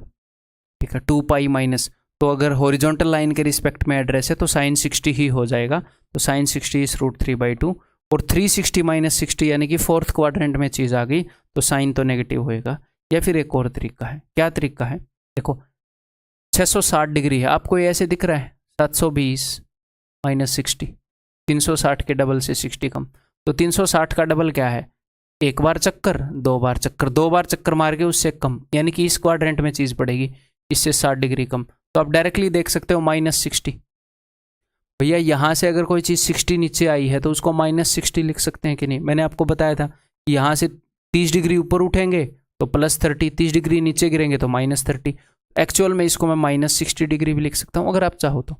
A: ठीक है, 2π माइनस, तो अगर हॉरिजॉन्टल लाइन के रिस्पेक्ट में एड्रेस है तो साइन 60 ही हो जाएगा। तो साइन 60 इज √3/2 और 360 - 60 यानी कि फोर्थ क्वाड्रेंट में चीज़ आ गई तो साइन तो नेगेटिव होएगा। या फिर एक और तरीका है, क्या तरीका है, देखो 660 डिग्री है, आपको ये ऐसे दिख रहा है 720 - 60, 360 के डबल से 60 कम, तो 360 का डबल क्या है, एक बार चक्कर, दो बार चक्कर, दो बार चक्कर मार के उससे कम, यानी कि इस क्वाड्रेंट में चीज़ पड़ेगी, इससे 60 डिग्री कम। तो आप डायरेक्टली देख सकते हो -60। भैया यहाँ से अगर कोई चीज़ 60 नीचे आई है तो उसको -60 लिख सकते हैं कि नहीं। मैंने आपको बताया था कि यहाँ से 30 डिग्री ऊपर उठेंगे तो +30, 30 डिग्री नीचे गिरेंगे तो -30। एक्चुअल में इसको मैं -60 डिग्री भी लिख सकता हूँ अगर आप चाहो तो,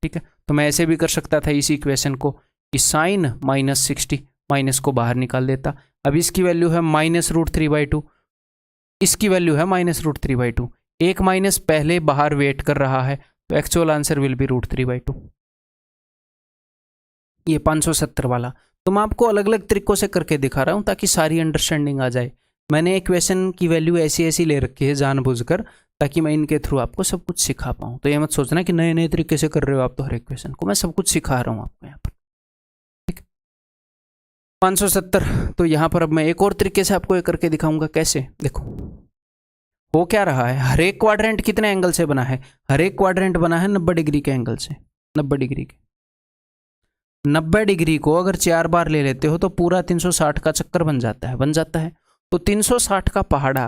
A: ठीक है। तो मैं ऐसे भी कर सकता था इसी इक्वेशन को कि साइन -60, माइनस को बाहर निकाल देता। अब इसकी वैल्यू है -√3/2, इसकी वैल्यू है -√3/2, एक माइनस पहले बाहर वेट कर रहा है, तो एक्चुअल आंसर विल बी √3/2। ये 570 वाला तो मैं आपको अलग अलग तरीकों से करके दिखा रहा हूँ ताकि सारी अंडरस्टैंडिंग आ जाए। मैंने इक्वेशन की वैल्यू ऐसी ऐसी ले रखी है जानबूझकर, ताकि मैं इनके थ्रू आपको सब कुछ सिखा पाऊँ। तो ये मत सोचना कि नए नए तरीके से कर रहे हो आप, तो हर इक्वेशन को मैं सब कुछ सिखा रहा हूँ आपको यहाँ पर, ठीक। 570, तो यहाँ पर अब मैं एक और तरीके से आपको ये करके दिखाऊंगा। कैसे, देखो हो क्या रहा है, हर एक क्वाड्रेंट कितने एंगल से बना है, हर एक क्वाड्रेंट बना है 90 डिग्री के एंगल से, 90 डिग्री के। 90 डिग्री को अगर 4 बार ले लेते हो तो पूरा 360 का चक्कर बन जाता है। तो 360 का पहाड़ा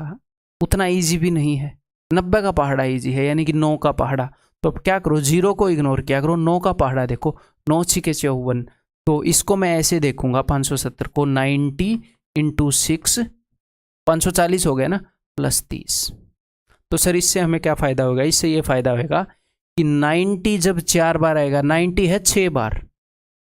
A: उतना इजी भी नहीं है, 90 का पहाड़ा इजी है, यानी कि 9 का पहाड़ा। तो अब क्या करो, 0 को इग्नोर किया करो, 9 का पहाड़ा देखो, 9 × 6 = 54। तो इसको मैं ऐसे देखूंगा, 570 को 90 × 6, 540 हो गया ना, +30। तो सर इससे हमें क्या फ़ायदा होगा, इससे ये फ़ायदा होगा कि 90 जब 4 बार आएगा, 90 है 6 बार,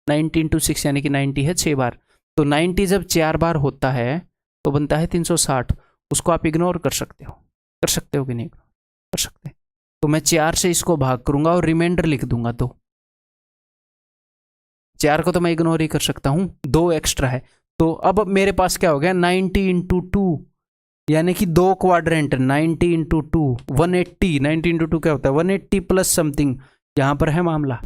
A: 90 × 6 यानी कि 90 है 6 बार, तो 90 जब 4 बार होता है तो बनता है 360। उसको आप इग्नोर कर सकते हो कि नहीं कर सकते। तो मैं 4 से इसको भाग करूंगा और रिमाइंडर लिख दूंगा 2। 4 को तो मैं इग्नोर ही कर सकता हूं, 2 एक्स्ट्रा है। तो अब मेरे पास क्या हो गया, 90 × 2 यानी कि 2 क्वाड्रेंट, 90 × 2 180, 90 × 2 क्या होता है 180 प्लस समथिंग, यहां पर है मामला।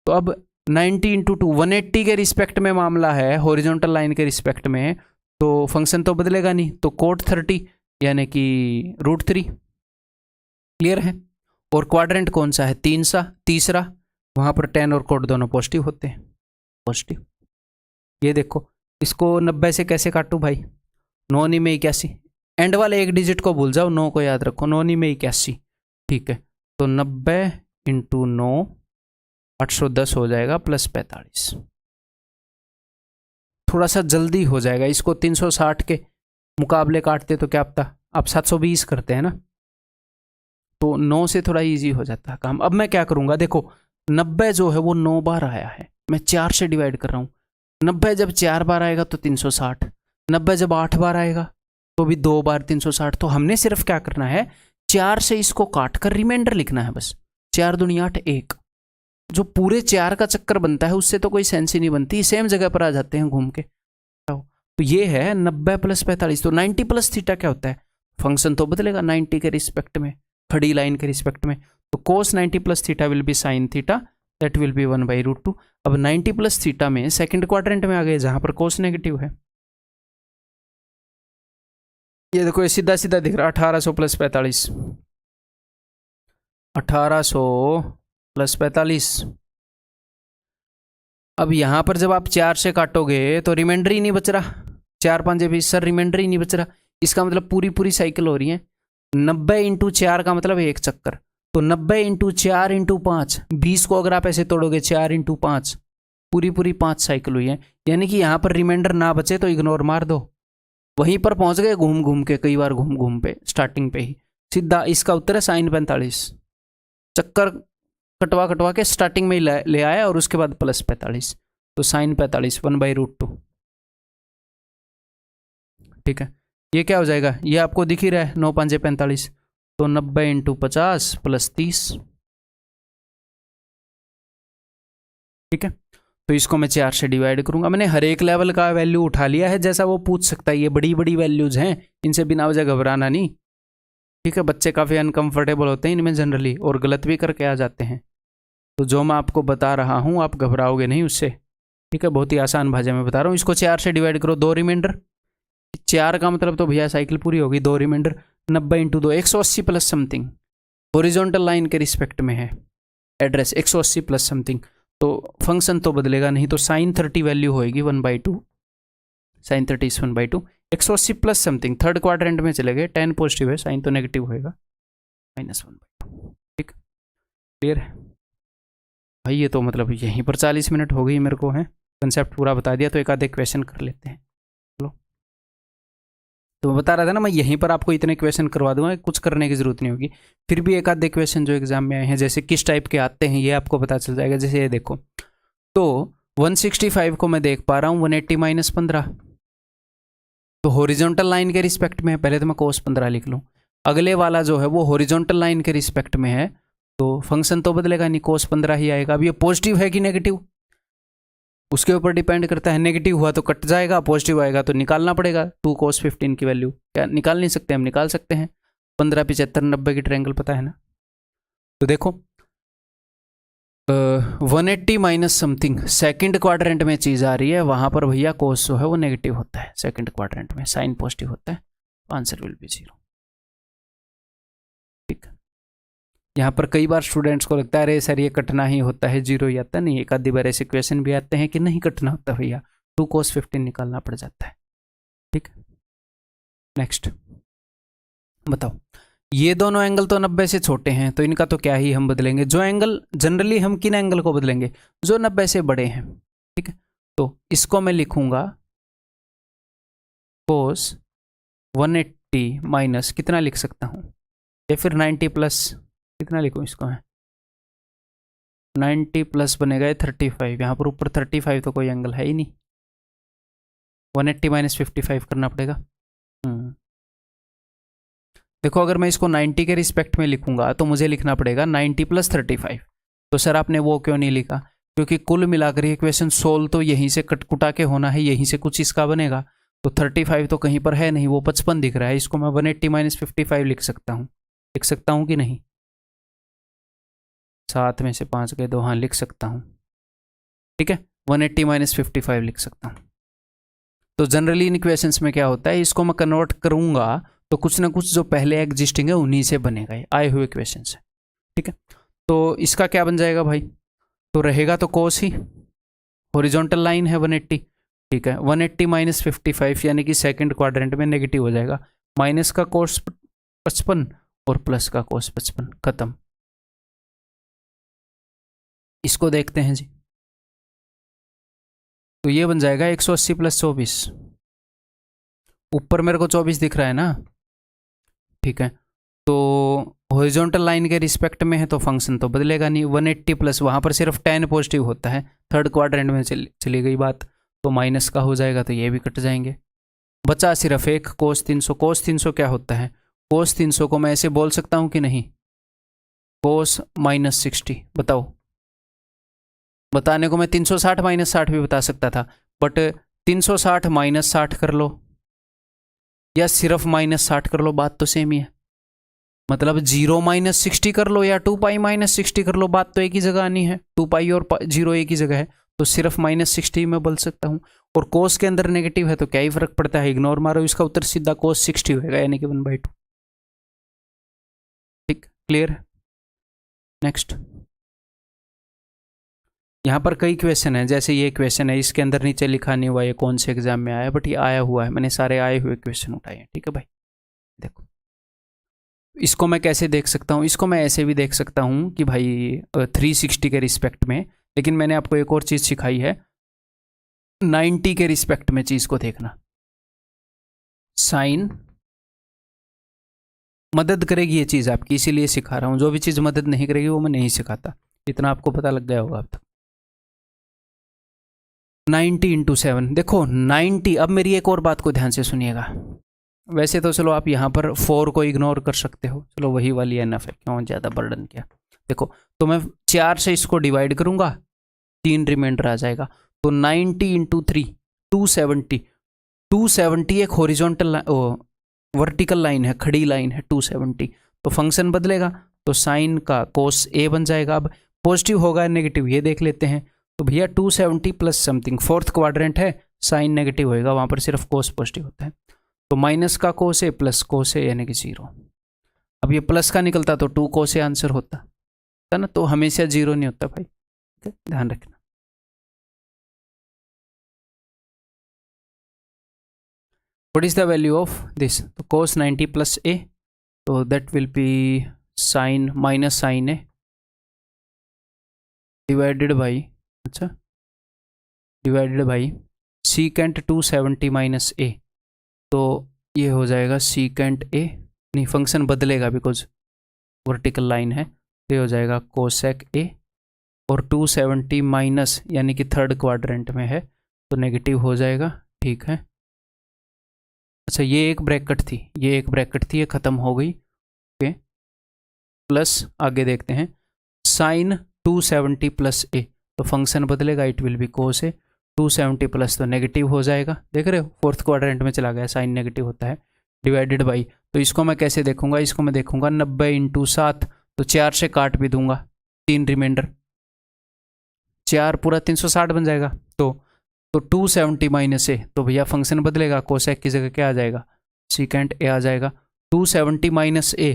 A: तो अब 90 × 2 180 के रिस्पेक्ट में मामला है, हॉरिजॉन्टल लाइन के रिस्पेक्ट में, तो फंक्शन तो बदलेगा नहीं, तो cot 30 यानी कि √3, क्लियर है। और क्वाड्रेंट कौन सा है, तीसरा, वहां पर tan और cot दोनों पॉजिटिव होते हैं, पॉजिटिव। ये देखो, इसको 90 से कैसे काटूं भाई, 9 में 81, एंड वाले एक डिजिट को भूल जाओ, 9 को याद रखो, 9 में 81, ठीक है। तो 90 × 9 810 हो जाएगा, +45। थोड़ा सा जल्दी हो जाएगा, इसको 360 के मुकाबले काटते तो क्या पता, आप 720 करते हैं ना, तो 9 से थोड़ा इजी हो जाता है काम। अब मैं क्या करूंगा, देखो 90 जो है वो 9 बार आया है, मैं 4 से डिवाइड कर रहा हूँ। 90 जब 4 बार आएगा तो 360, 90 जब 8 बार आएगा तो भी 2 बार 360। तो हमने सिर्फ क्या करना है, 4 से इसको काट कर रिमाइंडर लिखना है बस, 4 दूनी 8, 1। जो पूरे 4 का चक्कर बनता है उससे तो कोई सेंस ही नहीं बनती, सेम जगह पर आ जाते हैं घूम के। तो ये है 90 + 45, तो 90 + थीटा क्या होता है, फंक्शन तो बदलेगा 90 के रिस्पेक्ट में, खड़ी लाइन के रिस्पेक्ट में। तो cos 90 + theta will be sin theta, that will B 1/√2। अब 90 + थीटा में सेकंड क्वाड्रेंट में आ गए जहां पर cos नेगेटिव है। ये देखो, ये सीधा सीधा दिख रहा है, 1800 + 45, 1800 + 45। अब यहां पर जब आप 4 से काटोगे तो रिमाइंडर ही नहीं बच रहा, 4 5 20 सर, रिमाइंडर ही नहीं बच रहा। इसका मतलब पूरी साइकिल हो रही है। 90 × 4 का मतलब एक चक्कर, तो 90 × 4 × 5, 20 को अगर आप ऐसे तोड़ोगे 4 × 5, पूरी 5 साइकिल हुई है। यानी कि यहाँ पर रिमाइंडर ना बचे तो इग्नोर मार दो, वहीं पर पहुंच गए घूम घूम के, कई बार घूम पे, स्टार्टिंग पे ही सीधा। इसका उत्तर है sin 45, चक्कर कटवा के स्टार्टिंग में ही ले आया और उसके बाद +45, तो sin 45 1/√2, ठीक है। ये क्या हो जाएगा, ये आपको दिख ही रहा है, 9 5 45, तो 90 × 50 + 30, ठीक है। तो इसको मैं 4 से डिवाइड करूंगा। मैंने हर एक लेवल का वैल्यू उठा लिया है, जैसा वो पूछ सकता है। ये बड़ी वैल्यूज हैं, इनसे बिना वजह घबराना नहीं, ठीक है, बच्चे काफ़ी अनकंफर्टेबल होते हैं इनमें जनरली और गलत भी करके आ जाते हैं। तो जो मैं आपको बता रहा हूँ आप घबराओगे नहीं उससे, ठीक है, बहुत ही आसान भाषा में बता रहा हूँ। इसको 4 से डिवाइड करो, 2 रिमाइंडर, 4 का मतलब तो भैया साइकिल पूरी होगी, 2 reminder 90 × 2 180 plus something, horizontal line के रिस्पेक्ट में है एड्रेस 180 प्लस समथिंग, तो फंक्शन तो बदलेगा नहीं, तो साइन 30 वैल्यू होएगी 1/2, sine 30 is 1/2, 180 plus something, third quadrant में चले गए, 10 पॉजिटिव है, साइन तो नेगेटिव होएगा, -1/2, ठीक, क्लियर है भाई। ये तो मतलब यहीं पर 40 मिनट हो गई मेरे को, है कंसेप्ट पूरा बता दिया, तो एक आधे क्वेश्चन कर लेते हैं। चलो, तो मैं बता रहा था ना, मैं यहीं पर आपको इतने क्वेश्चन करवा दूंगा, कुछ करने की जरूरत नहीं होगी। फिर भी एक आधे क्वेश्चन जो एग्जाम में आए हैं, जैसे किस टाइप के आते हैं ये आपको पता चल जाएगा। जैसे ये देखो, तो 165 को मैं देख पा रहा हूँ 180 - 15, तो हॉरिजॉन्टल लाइन के रिस्पेक्ट में है, पहले तो मैं cos 15 लिख लूँ। अगले वाला जो है वो हॉरिजॉन्टल लाइन के रिस्पेक्ट में है, तो फंक्शन तो बदलेगा नहीं, cos 15 ही आएगा। अब ये पॉजिटिव है कि नेगेटिव उसके ऊपर डिपेंड करता है, नेगेटिव हुआ तो कट जाएगा, पॉजिटिव आएगा तो निकालना पड़ेगा। 2 cos 15 की वैल्यू क्या निकाल नहीं सकते हम, निकाल सकते हैं, 15 75 90 की ट्रायंगल पता है ना। तो देखो 180 - समथिंग सेकंड क्वाड्रेंट में चीज़ आ रही है, वहाँ पर भैया कोस जो है वो नेगेटिव होता है, सेकंड क्वाड्रेंट में साइन पॉजिटिव होता है, आंसर विल बी 0, ठीक। यहाँ पर कई बार स्टूडेंट्स को लगता है अरे सर ये कटना ही होता है, 0 ही आता नहीं, एक आधी बार ऐसे क्वेश्चन भी आते हैं कि नहीं कटना होता भैया, 2 cos 15 निकालना पड़ जाता है, ठीक। नेक्स्ट बताओ, ये दोनों एंगल तो 90 से छोटे हैं, तो इनका तो क्या ही हम बदलेंगे। जो एंगल जनरली हम किन एंगल को बदलेंगे, जो 90 से बड़े हैं, ठीक है। तो इसको मैं लिखूंगा cos 180 माइनस कितना लिख सकता हूं, या फिर 90 प्लस कितना लिखूं इसको, है 90 प्लस बनेगा 35, यहाँ पर ऊपर 35 तो कोई एंगल है ही नहीं, 180 - 55 करना पड़ेगा। देखो अगर मैं इसको 90 के रिस्पेक्ट में लिखूंगा तो मुझे लिखना पड़ेगा 90 + 35। तो सर आपने वो क्यों नहीं लिखा, क्योंकि कुल मिलाकर ये क्वेश्चन सोल्व तो यहीं से कटकुटा के होना है, यहीं से कुछ इसका बनेगा, तो 35 तो कहीं पर है नहीं, वो 55 दिख रहा है, इसको मैं 180 - 55 लिख सकता हूँ कि नहीं, 7 में से 5 गए 2, हाँ लिख सकता हूँ, ठीक है, 180 - 55 लिख सकता हूँ। तो जनरली इन क्वेश्चंस में क्या होता है, इसको मैं कन्वर्ट करूंगा तो कुछ ना कुछ जो पहले एग्जिस्टिंग है उन्हीं से बनेगा, ये आए हुए क्वेश्चन है, ठीक है। तो इसका क्या बन जाएगा भाई, तो रहेगा तो कोस ही, हॉरिजॉन्टल लाइन है 180, ठीक है, 180 - 55 यानी कि सेकंड क्वाड्रेंट में नेगेटिव हो जाएगा, माइनस का कोस 55 और प्लस का कोस 55, खत्म। इसको देखते हैं जी, तो ये बन जाएगा 180 + 24, ऊपर मेरे को 24 दिख रहा है ना, ठीक है। तो हॉरिजॉन्टल लाइन के रिस्पेक्ट में है तो फंक्शन तो बदलेगा नहीं, 180 प्लस वहाँ पर सिर्फ 10 पॉजिटिव होता है, थर्ड क्वाड्रेंट में चली गई बात, तो माइनस का हो जाएगा, तो ये भी कट जाएंगे, बचा सिर्फ एक cos 300। cos 300 क्या होता है, cos 300 को मैं ऐसे बोल सकता हूँ कि नहीं, cos -60, बताओ, बताने को मैं 360 - 60 भी बता सकता था, बट 360 - 60 कर लो या सिर्फ -60 कर लो, बात तो सेम ही है, मतलब 0 - 60 कर लो या 2π - 60 कर लो, बात तो एक ही जगह आनी है, 2π और 0 एक ही जगह है, तो सिर्फ -60 में बोल सकता हूँ। और कोस के अंदर नेगेटिव है तो क्या ही फर्क पड़ता है, इग्नोर मारो, इसका उत्तर सीधा cos 60 होगा, यानी कि 1/2, ठीक, क्लियर। नेक्स्ट, यहाँ पर कई क्वेश्चन है, जैसे ये क्वेश्चन है, इसके अंदर नीचे लिखा नहीं हुआ ये कौन से एग्जाम में आया, बट ये आया हुआ है, मैंने सारे आए हुए क्वेश्चन उठाए हैं, ठीक है भाई। देखो इसको मैं कैसे देख सकता हूँ, इसको मैं ऐसे भी देख सकता हूँ कि भाई 360 के रिस्पेक्ट में, लेकिन मैंने आपको एक और चीज़ सिखाई है, 90 के रिस्पेक्ट में चीज़ को देखना, साइन मदद करेगी ये चीज़ आपकी, इसीलिए सिखा रहा हूँ, जो भी चीज़ मदद नहीं करेगी वो मैं नहीं सिखाता, इतना आपको पता लग गया होगा अब तक। 90 × 7, देखो 90, अब मेरी एक और बात को ध्यान से सुनिएगा, वैसे तो चलो आप यहाँ पर 4 को इग्नोर कर सकते हो, चलो वही वाली एनफ है, क्यों ज़्यादा बर्डन किया। देखो तो मैं 4 से इसको डिवाइड करूँगा, 3 रिमाइंडर आ जाएगा, तो 90 × 3 270, 270 एक हॉरिजॉन्टल वर्टिकल लाइन है, खड़ी लाइन है 270, तो फंक्शन बदलेगा, तो साइन का कोस ए बन जाएगा। अब पॉजिटिव होगा नेगेटिव ये देख लेते हैं। तो भैया 270 प्लस समथिंग, फोर्थ क्वाड्रेंट है, साइन नेगेटिव होएगा, वहाँ पर सिर्फ कोस पॉजिटिव होता है। तो माइनस का कोस ए प्लस कोस ए यानी कि 0। अब ये प्लस का निकलता तो 2 कोस ए आंसर होता है ना, तो हमेशा 0 नहीं होता भाई, ध्यान रखना। What is the value of this? तो cos 90 plus a, तो that will be sin minus sin a divided by, अच्छा, divided by secant 270 minus a, तो ये हो जाएगा secant a, नहीं फंक्शन बदलेगा बिकॉज वर्टिकल लाइन है, तो ये हो जाएगा cosec a, और 270 माइनस यानी कि थर्ड क्वाड्रेंट में है तो नेगेटिव हो जाएगा, ठीक है। अच्छा ये एक ब्रैकेट थी, ये एक ब्रैकेट थी, ये ख़त्म हो गई, ओके। प्लस आगे देखते हैं साइन 270 प्लस ए, तो फंक्शन बदलेगा, it will be cos A, 270 plus तो नेगेटिव हो जाएगा, देख रहे हो फोर्थ क्वाड्रेंट में चला गया, साइन नेगेटिव होता है, डिवाइडेड बाई, तो इसको मैं कैसे देखूंगा, इसको मैं देखूंगा 90 इंटू 7, तो 4 से काट भी दूंगा, 3 रिमाइंडर, 4 पूरा 360 बन जाएगा। तो 270 माइनस ए, तो भैया फंक्शन बदलेगा, कोसेक की जगह क्या आ जाएगा, सीकेंट ए आ जाएगा। 270 माइनस ए,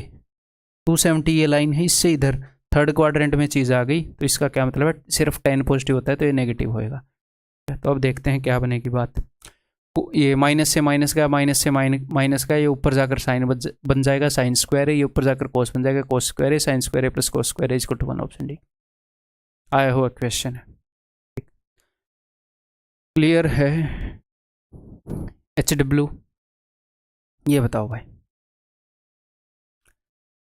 A: 270 ये लाइन है, इससे इधर थर्ड क्वाड्रेंट में चीज़ आ गई, तो इसका क्या मतलब है, सिर्फ 10 पॉजिटिव होता है तो ये नेगेटिव होएगा। तो अब देखते हैं क्या बनेगी बात। ये माइनस से माइनस का, माइनस से माइनस का, ये ऊपर जाकर साइन बन जाएगा, साइन स्क्वायर है, ये ऊपर जाकर कोस बन जाएगा, कोस स्क्वायर है, साइन स्क्वायर है प्लस कोस स्क्वायर है, इसको 1 ऑप्शन डी आया हुआ क्वेश्चन है। क्लियर है HW? ये बताओ भाई,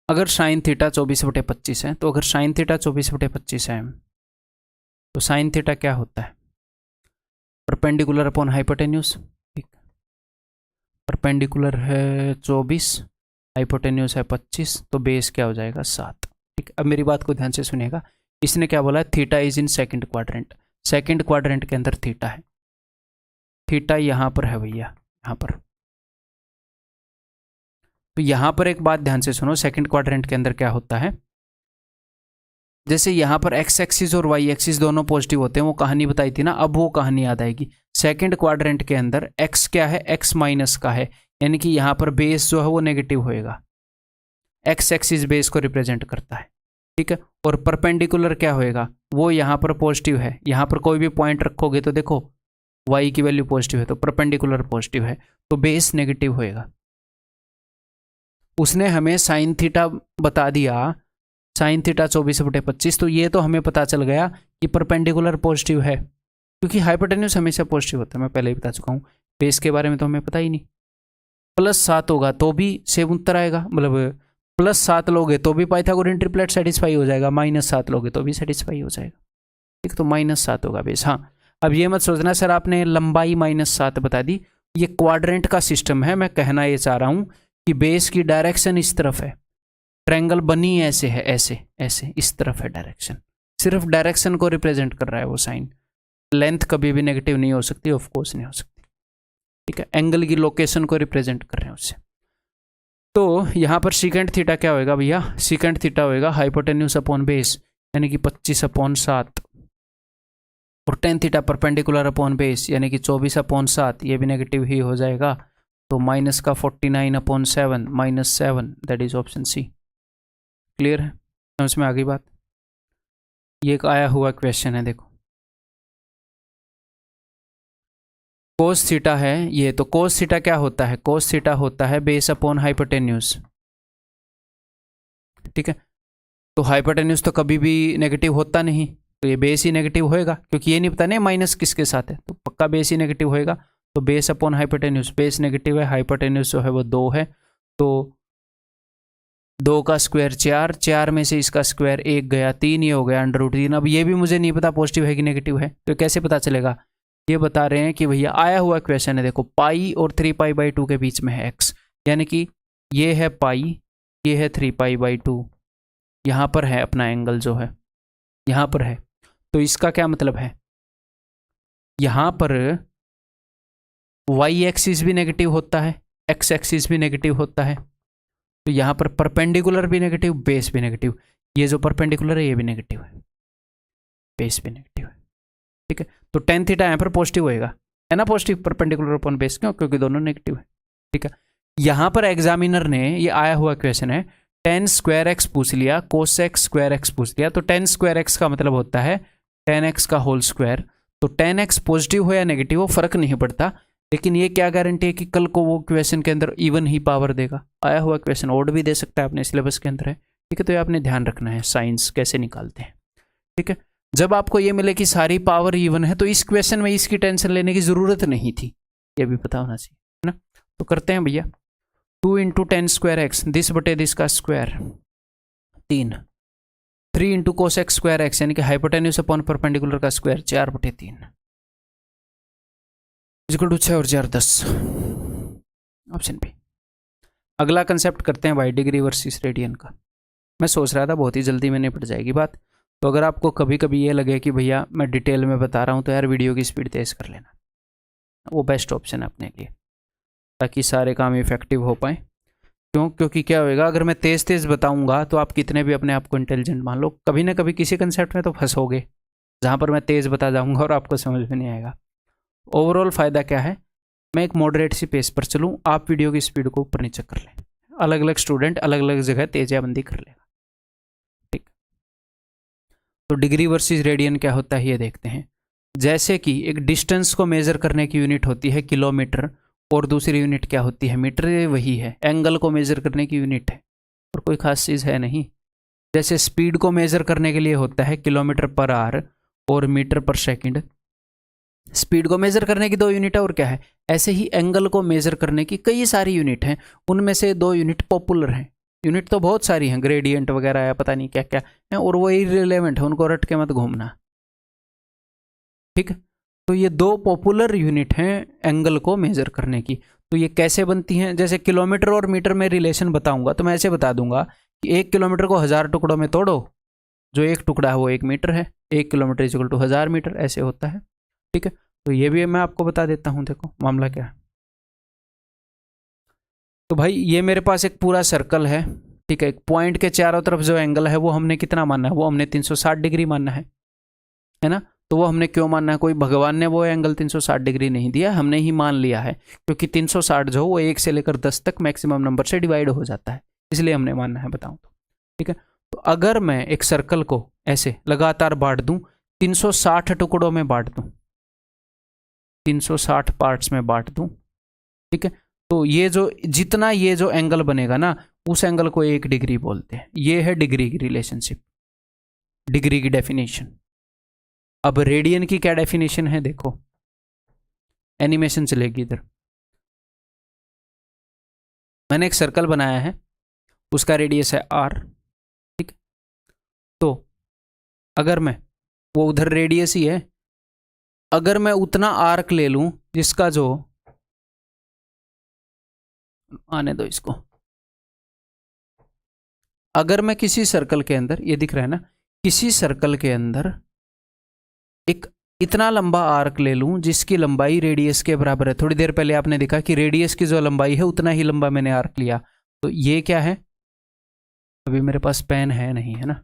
A: अगर साइन थीटा 24/25 है, तो अगर साइन थीटा 24/25 है तो साइन थीटा क्या होता है, परपेंडिकुलर अपॉन हाइपोटेन्यूज, ठीक, परपेंडिकुलर है 24, हाइपोटेन्यूज है 25, तो बेस क्या हो जाएगा 7, ठीक। अब मेरी बात को ध्यान से सुनिएगा, इसने क्या बोला है, theta is in second quadrant, second quadrant के अंदर थीटा है, थीटा यहां पर है भैया, यहां पर। तो यहां पर एक बात ध्यान से सुनो, सेकंड क्वाड्रेंट के अंदर क्या होता है, जैसे यहां पर एक्स एक्सिस और वाई एक्सिस दोनों पॉजिटिव होते हैं, वो कहानी बताई थी ना, अब वो कहानी याद आएगी। सेकंड क्वाड्रेंट के अंदर एक्स क्या है, एक्स माइनस का है, यानी कि यहां पर बेस जो है वो नेगेटिव होएगा, एक्स एक्सिस बेस को रिप्रेजेंट करता है, ठीक है। और परपेंडिकुलर क्या होएगा, वो यहां पर पॉजिटिव है, यहां पर कोई भी पॉइंट रखोगे तो देखो y की वैल्यू पॉजिटिव है, तो परपेंडिकुलर पॉजिटिव है, तो बेस नेगेटिव होएगा। उसने हमें साइन थीटा बता दिया, साइन थीटा 24/25, तो ये तो हमें पता चल गया कि परपेंडिकुलर पॉजिटिव है, क्योंकि हाइपोटेन्यूज हमेशा पॉजिटिव होता है, मैं पहले ही बता चुका हूँ। बेस के बारे में तो हमें पता ही नहीं। +7 होगा तो भी सेम उत्तर आएगा, मतलब +7 लोगे तो भी पाइथागोरियन ट्रिपलेट सेटिस्फाई हो जाएगा, -7 लोगे तो भी सेटिस्फाई हो जाएगा, ठीक। तो -7 होगा बेस। हाँ, अब ये मत सोचना सर आपने लंबाई -7 बता दी, ये क्वाड्रेंट का सिस्टम है, मैं कहना ये चाह रहा हूँ कि बेस की डायरेक्शन इस तरफ है, ट्रायंगल बनी ऐसे है, ऐसे ऐसे इस तरफ है डायरेक्शन, सिर्फ डायरेक्शन को रिप्रेजेंट कर रहा है वो साइन, लेंथ कभी भी नेगेटिव नहीं हो सकती, ऑफ कोर्स नहीं हो सकती, ठीक है। एंगल की लोकेशन को रिप्रेजेंट कर रहे हैं उससे। तो यहाँ पर सीकेंट थीटा क्या होएगा भैया, सीकेंट थीटा होएगा हाइपोटेन्यूज अपॉन बेस, यानी कि 25/7, और tan theta perpendicular upon base, यानी कि 24/7, ये भी नेगेटिव ही हो जाएगा, तो माइनस का 49/7 -7, that is option C. Clear है, समझ में आ गई बात। ये एक आया हुआ क्वेश्चन है, देखो कोस थीटा है ये, तो कोस थीटा क्या होता है, कोस थीटा होता है बेस अपॉन हाइपोटेन्यूज, ठीक है। तो हाइपोटेन्यूज तो कभी भी नेगेटिव होता नहीं, तो ये बेस ही नेगेटिव होएगा, क्योंकि ये नहीं पता नहीं माइनस किसके साथ है, तो पक्का बेस ही नेगेटिव होएगा। तो base upon hypotenuse, base negative है, हाइपोटेन्यूज जो है वो 2 है, तो 2 का स्क्वायर 4, 4 में से इसका स्क्वायर 1 गया, 3 ये हो गया √3। अब ये भी मुझे नहीं पता पॉजिटिव है कि नेगेटिव है, तो कैसे पता चलेगा, ये बता रहे हैं कि भैया आया हुआ क्वेश्चन है, देखो पाई और 3π/2 के बीच में है x, यानी कि ये है पाई, ये है 3π/2, यहाँ पर है अपना एंगल जो है यहाँ पर है, तो इसका क्या मतलब है, यहाँ पर y एक्सिस भी नेगेटिव होता है, एक्स एक्सिस भी नेगेटिव होता है, तो यहाँ पर परपेंडिकुलर भी नेगेटिव, बेस भी नेगेटिव। ये जो परपेंडिकुलर है ये भी नेगेटिव है, बेस भी नेगेटिव है, ठीक है। तो टेन थीटा यहाँ पर पॉजिटिव होएगा, है ना, पॉजिटिव परपेंडिकुलर अपॉन बेस, क्यों, क्योंकि दोनों नेगेटिव है, ठीक है। यहाँ पर एग्जामिनर ने ये आया हुआ क्वेश्चन है, टेन स्क्वायर एक्स पूछ लिया, कोस एक्स स्क्वायर एक्स पूछ लिया, तो टेन स्क्वायर एक्स का मतलब होता है टेन एक्स का होल स्क्वायर। तो टेन एक्स पॉजिटिव हो या नेगेटिव हो फर्क नहीं पड़ता, लेकिन ये क्या गारंटी है कि कल को वो क्वेश्चन के अंदर इवन ही पावर देगा। आया हुआ क्वेश्चन ओड भी दे सकता है, अपने सिलेबस के अंदर है, ठीक है। तो ये आपने ध्यान रखना है, साइंस कैसे निकालते हैं, ठीक है। जब आपको ये मिले कि सारी पावर इवन है, तो इस क्वेश्चन में इसकी टेंशन लेने की जरूरत नहीं थी, ये भी पता होना चाहिए, है ना। तो करते हैं भैया, 2 into ten square x, this बटे दिस का square 3, 3 into cos x square x यानी कि हाइपोटेन्यूज अपॉन परपेंडिकुलर का स्क्वायर 4/3 इक्वल टू 6 और 4 10, ऑप्शन बी। अगला कंसेप्ट करते हैं भाई, डिग्री वर्सेस रेडियन का। मैं सोच रहा था बहुत ही जल्दी में निपट जाएगी बात, तो अगर आपको कभी कभी ये लगे कि भैया मैं डिटेल में बता रहा हूँ, तो यार वीडियो की स्पीड तेज कर लेना, वो बेस्ट ऑप्शन है अपने लिए, ताकि सारे काम इफेक्टिव हो पाए। क्यों, क्योंकि क्या होएगा, अगर मैं तेज़ तेज़ बताऊंगा तो आप कितने भी अपने आप को इंटेलिजेंट मान लो, कभी ना कभी किसी कंसेप्ट में तो फंसोगे जहाँ पर मैं तेज़ बता जाऊंगा और आपको समझ में नहीं आएगा। ओवरऑल फ़ायदा क्या है, मैं एक मॉडरेट सी पेस पर चलूँ, आप वीडियो की स्पीड को ऊपर नीचे कर लें, अलग अलग स्टूडेंट अलग अलग जगह तेजियाबंदी कर लेगा, ठीक। तो डिग्री वर्सेस रेडियन क्या होता है ये देखते हैं। जैसे कि एक डिस्टेंस को मेजर करने की यूनिट होती है किलोमीटर, और दूसरी यूनिट क्या होती है मीटर, वही है। एंगल को मेजर करने की यूनिट है, और कोई खास चीज़ है नहीं। जैसे स्पीड को मेजर करने के लिए होता है किलोमीटर पर आवर और मीटर पर सेकंड, स्पीड को मेजर करने की 2 यूनिट है, और क्या है, ऐसे ही एंगल को मेजर करने की कई सारी यूनिट हैं, उनमें से 2 यूनिट पॉपुलर हैं। यूनिट तो बहुत सारी हैं, ग्रेडियंट वगैरह या पता नहीं क्या क्या है, और वो इररिलेवेंट है, उनको रट के मत घूमना, ठीक है। तो ये 2 पॉपुलर यूनिट हैं एंगल को मेजर करने की। तो ये कैसे बनती हैं, जैसे किलोमीटर और मीटर में रिलेशन बताऊंगा तो मैं ऐसे बता दूंगा कि 1 किलोमीटर को 1000 टुकड़ों में तोड़ो, जो एक टुकड़ा है वो 1 मीटर है, 1 किलोमीटर इक्वल टू 1000 मीटर, ऐसे होता है, ठीक है। तो ये भी मैं आपको बता देता हूँ, देखो मामला क्या है। तो भाई ये मेरे पास एक पूरा सर्कल है, ठीक है। एक पॉइंट के चारों तरफ जो एंगल है वो हमने कितना मानना है, वो हमने 360 डिग्री मानना है ना। तो वो हमने क्यों मानना है, कोई भगवान ने वो एंगल 360 डिग्री नहीं दिया, हमने ही मान लिया है, क्योंकि 360 जो वो 1 से लेकर 10 तक मैक्सिमम नंबर से डिवाइड हो जाता है, इसलिए हमने मानना है, बताऊं तो, ठीक है। तो अगर मैं एक सर्कल को ऐसे लगातार बांट दूं, 360 टुकड़ों में बांट दूं, 360 पार्ट्स में बांट दूं, ठीक है, तो ये जो जितना ये जो एंगल बनेगा ना, उस एंगल को 1 डिग्री बोलते हैं। ये है डिग्री की रिलेशनशिप, डिग्री की डेफिनेशन। अब रेडियन की क्या डेफिनेशन है, देखो एनिमेशन चलेगी इधर। मैंने एक सर्कल बनाया है, उसका रेडियस है r, ठीक। तो अगर मैं, वो उधर रेडियस ही है, अगर मैं उतना आर्क ले लूं जिसका जो, आने दो इसको, अगर मैं किसी सर्कल के अंदर, ये दिख रहा है ना, किसी सर्कल के अंदर एक इतना लंबा आर्क ले लूं जिसकी लंबाई रेडियस के बराबर है। थोड़ी देर पहले आपने देखा कि रेडियस की जो लंबाई है उतना ही लंबा मैंने आर्क लिया। तो ये क्या है, अभी मेरे पास पेन है नहीं, है ना,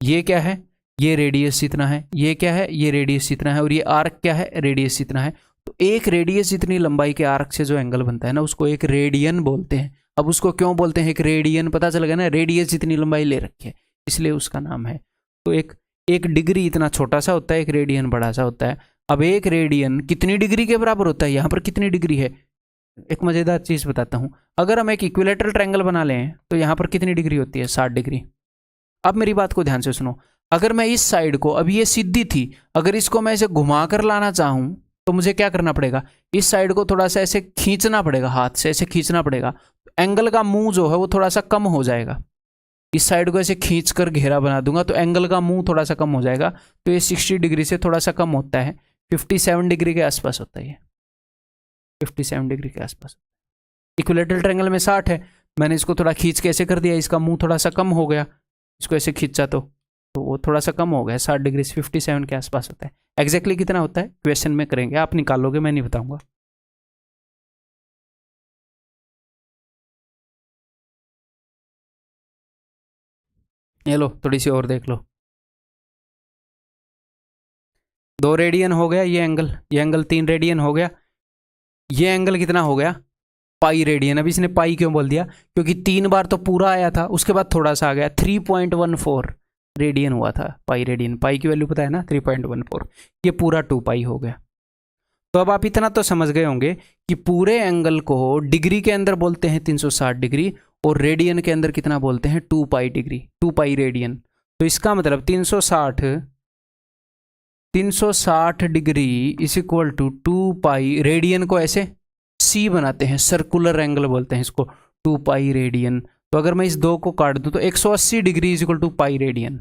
A: ये क्या है, ये रेडियस इतना है, ये क्या है, ये रेडियस इतना है, और ये आर्क क्या है, रेडियस इतना है। तो एक रेडियस इतनी लंबाई के आर्क से जो एंगल बनता है ना, उसको एक रेडियन बोलते हैं। अब उसको क्यों बोलते हैं एक रेडियन, पता चल गया ना, रेडियस जितनी लंबाई ले रखी है इसलिए उसका नाम है। तो एक डिग्री इतना छोटा सा होता है, एक रेडियन बड़ा सा होता है। अब एक रेडियन कितनी डिग्री के बराबर होता है, यहाँ पर कितनी डिग्री है, एक मजेदार चीज बताता हूँ। अगर हम एक इक्विलेटरल ट्रायंगल बना लें तो यहाँ पर कितनी डिग्री होती है, 60 डिग्री। अब मेरी बात को ध्यान से सुनो, अगर मैं इस साइड को, अभी ये सीधी थी, अगर इसको मैं ऐसे घुमा कर लाना चाहूं तो मुझे क्या करना पड़ेगा, इस साइड को थोड़ा सा ऐसे खींचना पड़ेगा, हाथ से ऐसे खींचना पड़ेगा। एंगल का मुंह जो है वो थोड़ा सा कम हो जाएगा। इस साइड को ऐसे खींच कर घेरा बना दूंगा तो एंगल का मुंह थोड़ा सा कम हो जाएगा। तो ये 60 डिग्री से थोड़ा सा कम होता है, 57 डिग्री के आसपास होता है, ये 57 डिग्री के आसपास। इक्विलेटरल ट्रायंगल में 60 है, मैंने इसको थोड़ा खींच के ऐसे कर दिया, इसका मुंह थोड़ा सा कम हो गया, इसको ऐसे खींचा तो तो वो थोड़ा सा कम हो गया, 60 डिग्री 57 के आसपास होता है। एग्जैक्टली कितना होता है क्वेश्चन में करेंगे, आप निकालोगे, मैं नहीं बताऊंगा। ये लो थोड़ी सी और देख लो, 2 रेडियन हो गया ये एंगल 3 रेडियन हो गया, ये एंगल कितना हो गया पाई रेडियन। अब इसने पाई क्यों बोल दिया, क्योंकि 3 बार तो पूरा आया था, उसके बाद थोड़ा सा आ गया, 3.14 रेडियन हुआ था पाई रेडियन। पाई की वैल्यू पता है ना 3.14, ये पूरा 2 पाई हो गया। तो अब आप इतना तो समझ गए होंगे कि पूरे एंगल को डिग्री के अंदर बोलते हैं 360 डिग्री, और रेडियन के अंदर कितना बोलते हैं 2 पाई डिग्री, 2 पाई रेडियन। तो इसका मतलब 360 degree is equal to 2 pi radian को ऐसे सी बनाते हैं, सर्कुलर एंगल बोलते हैं इसको, 2 पाई रेडियन। तो अगर मैं इस 2 को काट दूं तो 180 degree is equal to pi radian.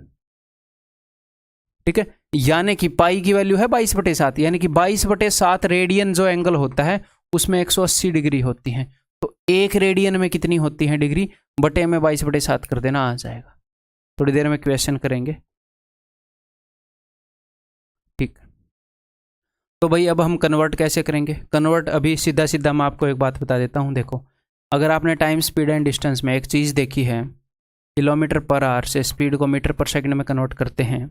A: ठीक है, यानी कि पाई की वैल्यू है 22/7, यानी कि 22/7 रेडियन जो एंगल होता है उसमें 180 डिग्री होती है। तो 1 रेडियन में कितनी होती है डिग्री, बटे में 22/7 कर देना, आ जाएगा। थोड़ी देर में क्वेश्चन करेंगे। ठीक, तो भाई अब हम कन्वर्ट कैसे करेंगे। कन्वर्ट अभी सीधा सीधा मैं आपको एक बात बता देता हूँ। देखो, अगर आपने टाइम स्पीड एंड डिस्टेंस में एक चीज़ देखी है, किलोमीटर पर आवर से स्पीड को मीटर पर सेकंड में कन्वर्ट करते हैं,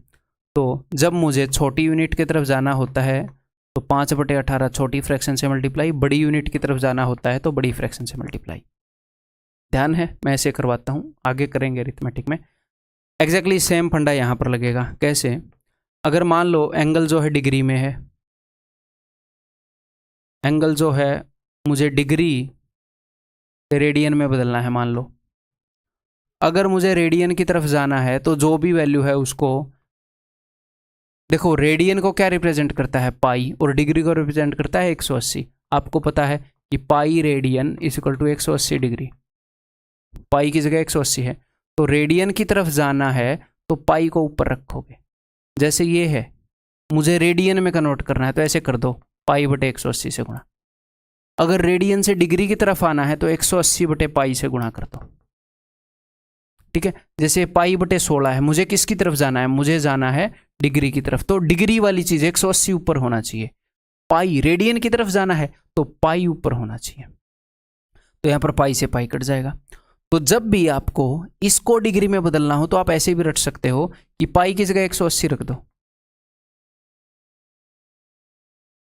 A: तो जब मुझे छोटी यूनिट की तरफ जाना होता है तो 5/18 छोटी फ्रैक्शन से मल्टीप्लाई, बड़ी यूनिट की तरफ जाना होता है तो बड़ी फ्रैक्शन से मल्टीप्लाई। ध्यान है, मैं ऐसे करवाता हूँ, आगे करेंगे अरिथमेटिक में। एग्जैक्टली सेम फंडा यहाँ पर लगेगा। कैसे, अगर मान लो एंगल जो है डिग्री में है, एंगल जो है मुझे डिग्री से रेडियन में बदलना है, मान लो अगर मुझे रेडियन की तरफ जाना है तो जो भी वैल्यू है उसको, देखो रेडियन को क्या रिप्रेजेंट करता है पाई, और डिग्री को रिप्रेजेंट करता है 180। आपको पता है कि pi radian is equal to 180 degree, pi की जगह 180 है, तो रेडियन की तरफ जाना है तो पाई को ऊपर रखोगे। जैसे ये है, मुझे रेडियन में कन्वर्ट करना है तो ऐसे कर दो, पाई/180 से गुणा। अगर रेडियन से डिग्री की तरफ आना है तो 180/पाई से गुणा कर दो। ठीक है, जैसे पाई/16 है, मुझे किसकी तरफ जाना है, मुझे जाना है डिग्री की तरफ, तो डिग्री वाली चीज 180 ऊपर होना चाहिए। पाई रेडियन की तरफ जाना है तो पाई ऊपर होना चाहिए, तो यहां पर पाई से पाई कट जाएगा। तो जब भी आपको इसको डिग्री में बदलना हो तो आप ऐसे भी रट सकते हो कि पाई की जगह 180 रख दो,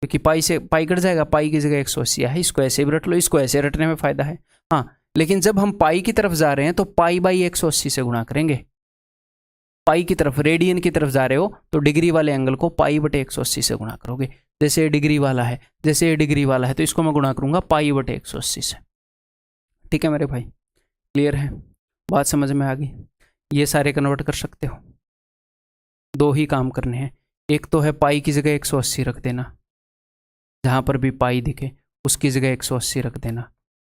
A: क्योंकि पाई से पाई कट जाएगा, पाई की जगह 180 है। इसको ऐसे भी रट लो, इसको ऐसे रटने में फायदा है। हाँ, लेकिन जब हम पाई की तरफ जा रहे हैं तो पाई/180 से गुणा करेंगे। पाई की तरफ, रेडियन की तरफ जा रहे हो तो डिग्री वाले एंगल को पाई/180 से गुणा करोगे। जैसे ये डिग्री वाला है, जैसे ये डिग्री वाला है, तो इसको मैं गुणा करूंगा पाई/180 से। ठीक है मेरे भाई, क्लियर है, बात समझ में आ गई। ये सारे कन्वर्ट कर सकते हो, 2 ही काम करने हैं। एक तो है पाई की जगह 180 रख देना, जहाँ पर भी पाई दिखे उसकी जगह 180 रख देना,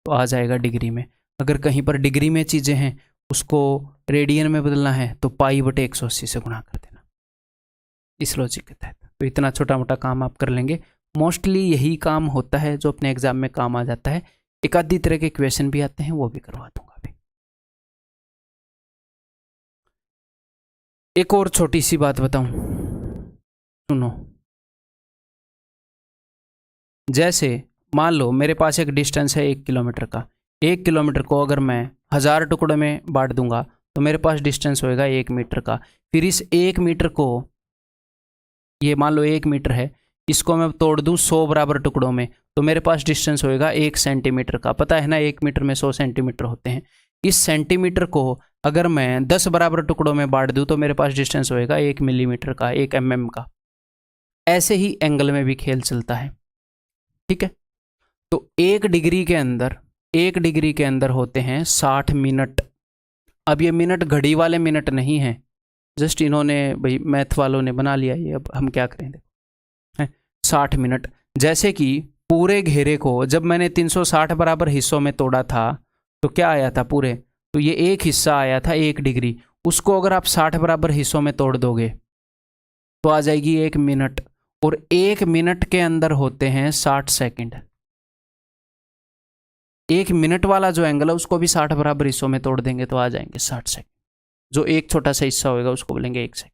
A: तो आ जाएगा डिग्री में। अगर कहीं पर डिग्री में चीज़ें हैं उसको रेडियन में बदलना है तो पाई/180 से गुणा कर देना, इस लॉजिक के तहत। तो इतना छोटा मोटा काम आप कर लेंगे। मोस्टली यही काम होता है जो अपने एग्जाम में काम आ जाता है। एक आधी तरह के क्वेश्चन भी आते हैं, वो भी करवा दूंगा अभी। एक और छोटी सी बात बताऊं, सुनो। जैसे मान लो मेरे पास एक डिस्टेंस है 1 किलोमीटर का, 1 किलोमीटर को अगर मैं 1000 टुकड़ों में बांट दूंगा तो मेरे पास डिस्टेंस होएगा 1 मीटर का। फिर इस 1 मीटर को, ये मान लो 1 मीटर है, इसको मैं तोड़ दूं 100 बराबर टुकड़ों में तो मेरे पास डिस्टेंस होएगा 1 सेंटीमीटर का। पता है ना 1 मीटर में 100 सेंटीमीटर होते हैं। इस सेंटीमीटर को अगर मैं 10 बराबर टुकड़ों में बांट दूं तो मेरे पास डिस्टेंस होएगा 1 मिलीमीटर का, 1 mm का। ऐसे ही एंगल में भी खेल चलता है। ठीक है, तो 1 डिग्री के अंदर होते हैं 60 मिनट। अब ये मिनट घड़ी वाले मिनट नहीं है, जस्ट इन्होंने भाई मैथ वालों ने बना लिया ये। अब हम क्या करें, देखो 60 मिनट। जैसे कि पूरे घेरे को जब मैंने 360 बराबर हिस्सों में तोड़ा था तो क्या आया था पूरे, तो ये एक हिस्सा आया था 1 डिग्री। उसको अगर आप 60 बराबर हिस्सों में तोड़ दोगे तो आ जाएगी 1 मिनट, और 1 मिनट के अंदर होते हैं 60 सेकंड। 1 मिनट वाला जो एंगल है उसको भी 60 बराबर हिस्सों में तोड़ देंगे तो आ जाएंगे 60 सेकंड। जो एक छोटा सा हिस्सा होगा उसको बोलेंगे 1 सेकंड।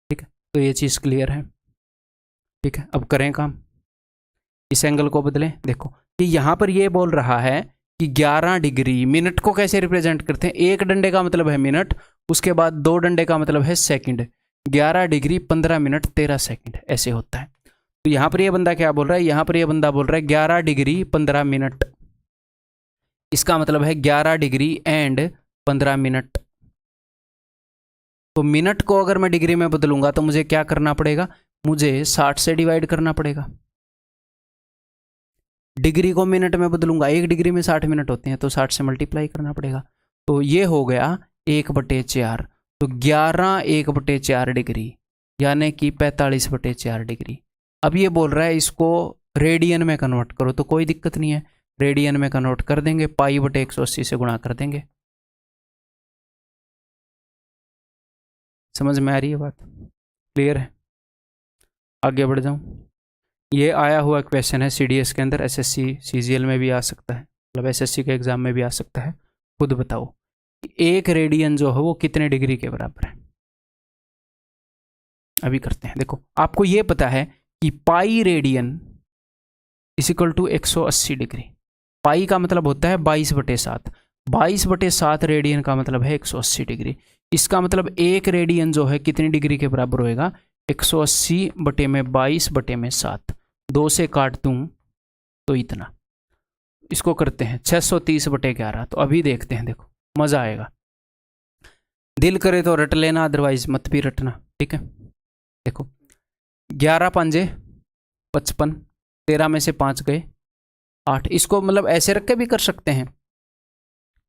A: ठीक है, तो ये चीज़ क्लियर है। ठीक है, अब करें काम, इस एंगल को बदलें। देखो कि यहाँ पर ये बोल रहा है कि 11 डिग्री, मिनट को कैसे रिप्रेजेंट करते हैं, एक डंडे का मतलब है मिनट, उसके बाद 2 डंडे का मतलब है सेकंड। 11 डिग्री 15 मिनट 13 सेकंड ऐसे होता है। तो यहाँ पर ये बंदा क्या बोल रहा है, यहाँ पर ये बंदा बोल रहा है 11 डिग्री 15 मिनट, इसका मतलब है 11 डिग्री एंड 15 मिनट। तो मिनट को अगर मैं डिग्री में बदलूंगा तो मुझे क्या करना पड़ेगा, मुझे 60 से डिवाइड करना पड़ेगा। डिग्री को मिनट में बदलूंगा, 1 डिग्री में 60 मिनट होते हैं, तो 60 से मल्टीप्लाई करना पड़ेगा। तो ये हो गया 1/4, तो 11 1/4 डिग्री यानी कि 45/4 डिग्री। अब ये बोल रहा है इसको रेडियन में कन्वर्ट करो, तो कोई दिक्कत नहीं है, रेडियन में कन्वर्ट कर देंगे, π/180 से गुणा कर देंगे। समझ में आ रही है बात, क्लियर है? आगे बढ़ जाऊं, ये आया हुआ क्वेश्चन है CDS के अंदर, SSC CGL में भी आ सकता है, मतलब SSC के एग्जाम में भी आ सकता है। खुद बताओ एक रेडियन जो है वो कितने डिग्री के बराबर है। अभी करते हैं। देखो आपको ये पता है कि pi radian is equal to 180 degree. Pi का मतलब होता है 22/7, 22/7 रेडियन का मतलब है 180 डिग्री। इसका मतलब एक रेडियन जो है कितनी डिग्री के बराबर होएगा, 180/22/7, 2 से काट दूं तो इतना। इसको करते हैं 630/11। तो अभी देखते हैं, देखो मजा आएगा, दिल करे तो रट लेना, अदरवाइज मत भी रटना। ठीक है, देखो 11 5 55, 13 में से 5 गए 8। इसको मतलब ऐसे रख के भी कर सकते हैं,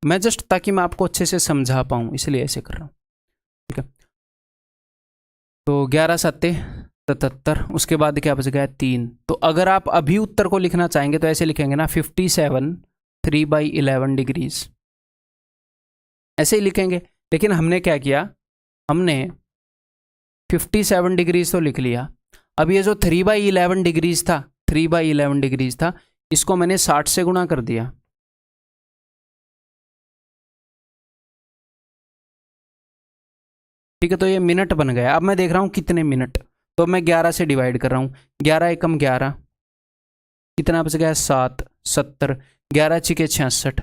A: मैं जस्ट ताकि मैं आपको अच्छे से समझा पाऊं इसलिए ऐसे कर रहा हूं। ठीक है, तो 11 7 77, उसके बाद क्या बच गया 3। तो अगर आप अभी उत्तर को लिखना चाहेंगे तो ऐसे लिखेंगे ना, 57 3/11 डिग्रीज, ऐसे ही लिखेंगे। लेकिन हमने क्या किया, हमने 57 डिग्रीज तो लिख लिया। अब ये जो 3/11 डिग्रीज था, 3/11 डिग्रीज था, इसको मैंने 60 से गुणा कर दिया। ठीक है, तो ये मिनट बन गया। अब मैं देख रहा हूं कितने मिनट, तो मैं 11 से डिवाइड कर रहा हूं, 11 एकम 11, कितना बच गया 7, 70, 11 छिके 66।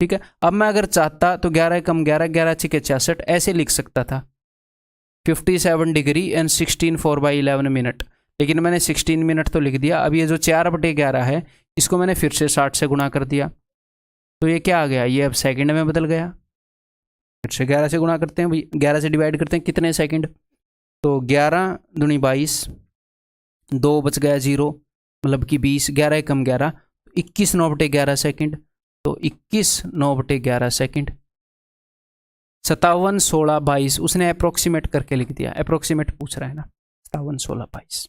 A: ठीक है, अब मैं अगर चाहता तो 11 एकम 11, 11 छिके 66 ऐसे लिख सकता था, 57 डिग्री एंड 16 4/11 मिनट, लेकिन मैंने 16 मिनट तो लिख दिया। अब ये जो 4/11 है इसको मैंने फिर से 60 से गुणा कर दिया, तो ये क्या आ गया, ये अब सेकंड में बदल गया। फिर से 11 से गुणा करते हैं भाई, 11 से डिवाइड करते हैं, कितने सेकंड, तो 11 दूनी 22, 2 बच गया 0, मतलब कि 20, 11 कम 11, 21 9/11 सेकंड, तो 21 9/11 सेकंड। 57 16 22 उसने अप्रोक्सीमेट करके लिख दिया, अप्रोक्सीमेट पूछ रहा है ना, 57 16 22।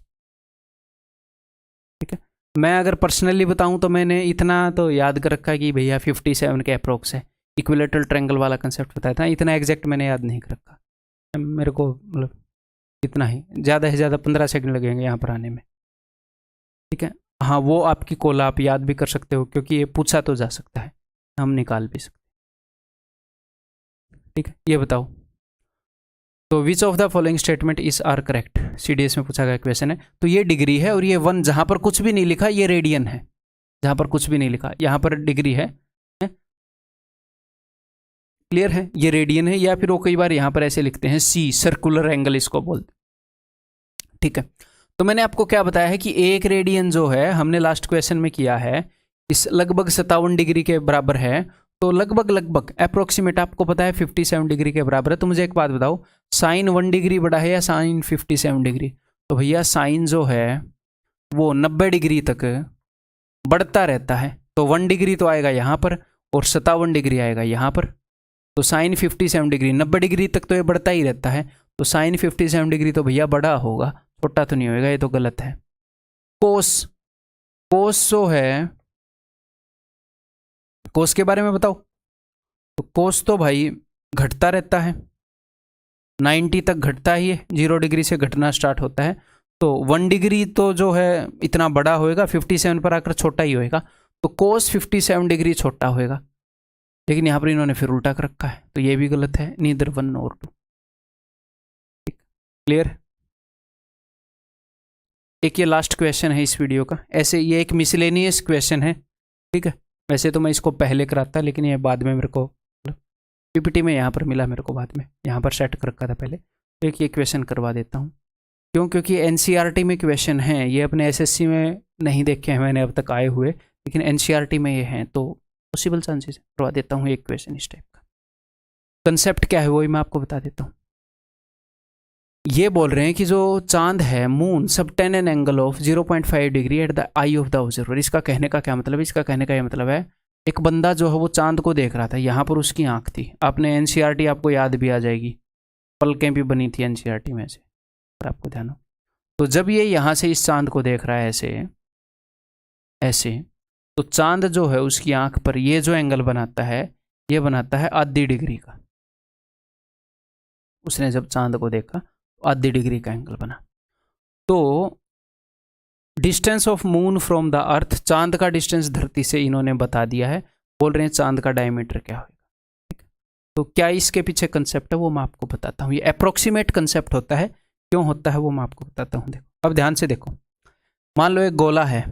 A: ठीक है, मैं अगर पर्सनली बताऊं तो मैंने इतना तो याद कर रखा है कि भैया 57 के अप्रोक्स है, इक्विलेटरल ट्रायंगल वाला कंसेप्ट बताया था, इतना एग्जैक्ट मैंने याद नहीं कर रखा, मेरे को मतलब इतना ही, ज़्यादा से ज़्यादा 15 सेकंड लगेंगे यहाँ पर आने में। ठीक है, हाँ वो आपकी कॉल आप याद भी कर सकते हो, क्योंकि ये पूछा तो जा सकता है, हम निकाल भी सकते। ठीक है, ये बताओ, तो which of the following statement is are correct, CDS में पूछा गया क्वेश्चन है। तो ये डिग्री है, और ये 1 जहां पर कुछ भी नहीं लिखा ये रेडियन है, जहां पर कुछ भी नहीं लिखा यहां पर डिग्री है, क्लियर है, ये रेडियन है। या फिर वो कई बार यहां पर ऐसे लिखते हैं C, सर्कुलर एंगल इसको बोलते। ठीक है, तो मैंने आपको क्या बताया है कि एक रेडियन जो है हमने लास्ट क्वेश्चन में किया है, इस लगभग 57 डिग्री के बराबर है, तो लगभग अप्रोक्सीमेट आपको पता है 57 डिग्री के बराबर है। तो मुझे एक बात बताओ, साइन 1 डिग्री बड़ा है या साइन 57 डिग्री? तो भैया साइन जो है वो 90 डिग्री तक बढ़ता रहता है, तो 1 डिग्री तो आएगा यहाँ पर और 57 डिग्री आएगा यहाँ पर, तो साइन 57 डिग्री 90 डिग्री तक तो ये बढ़ता ही रहता है, तो साइन 57 डिग्री तो भैया बड़ा होगा, छोटा तो नहीं होगा, ये तो गलत है। कोस, कोस जो है, कोस के बारे में बताओ, तो कोस तो भाई घटता रहता है, 90 तक घटता ही है, 0 डिग्री से घटना स्टार्ट होता है, तो 1 डिग्री तो जो है इतना बड़ा होएगा, 57 पर आकर छोटा ही होएगा, तो कोस 57 डिग्री छोटा होएगा। लेकिन यहाँ पर इन्होंने फिर उल्टा कर रखा है, तो ये भी गलत है, नीदर 1 नॉर 2। क्लियर। एक ये लास्ट क्वेश्चन है इस वीडियो का, ऐसे ये एक मिसलेनियस क्वेश्चन है, ठीक है। वैसे तो मैं इसको पहले कराता, लेकिन ये बाद में मेरे को पीपीटी में यहाँ पर मिला मेरे को, बाद में यहाँ पर सेट कर रखा था पहले। तो एक ये क्वेश्चन करवा देता हूँ, क्यों? क्योंकि एनसीईआरटी में क्वेश्चन हैं, ये अपने एसएससी में नहीं देखे हैं मैंने अब तक आए हुए, लेकिन एनसीईआरटी में ये हैं, तो पॉसिबल चांसेस करवा देता हूँ एक क्वेश्चन इस टाइप का। कंसेप्ट क्या है वही मैं आपको बता देता हूँ। ये बोल रहे हैं कि जो चांद है, moon subtend an angle of 0.5 degree at the eye of the observer. इसका कहने का क्या मतलब है? इसका कहने का ये मतलब है, एक बंदा जो है वो चांद को देख रहा था, यहाँ पर उसकी आंख थी। आपने एनसीईआरटी आपको याद भी आ जाएगी, पलकें भी बनी थी एनसीईआरटी में से, पर आपको ध्यान हो। तो जब ये यहाँ से इस चांद को देख रहा है ऐसे ऐसे, तो चांद जो है उसकी आंख पर ये जो एंगल बनाता है, ये बनाता है आधी डिग्री का। उसने जब चांद को देखा तो आधी डिग्री का एंगल बना। तो distance of moon from the earth, चांद का डिस्टेंस धरती से इन्होंने बता दिया है। बोल रहे हैं चांद का डायमीटर क्या होगा, ठीक है। तो क्या इसके पीछे कंसेप्ट है वो मैं आपको बताता हूँ। ये अप्रोक्सीमेट कंसेप्ट होता है, क्यों होता है वो मैं आपको बताता हूँ। देखो अब ध्यान से देखो, मान लो एक गोला है,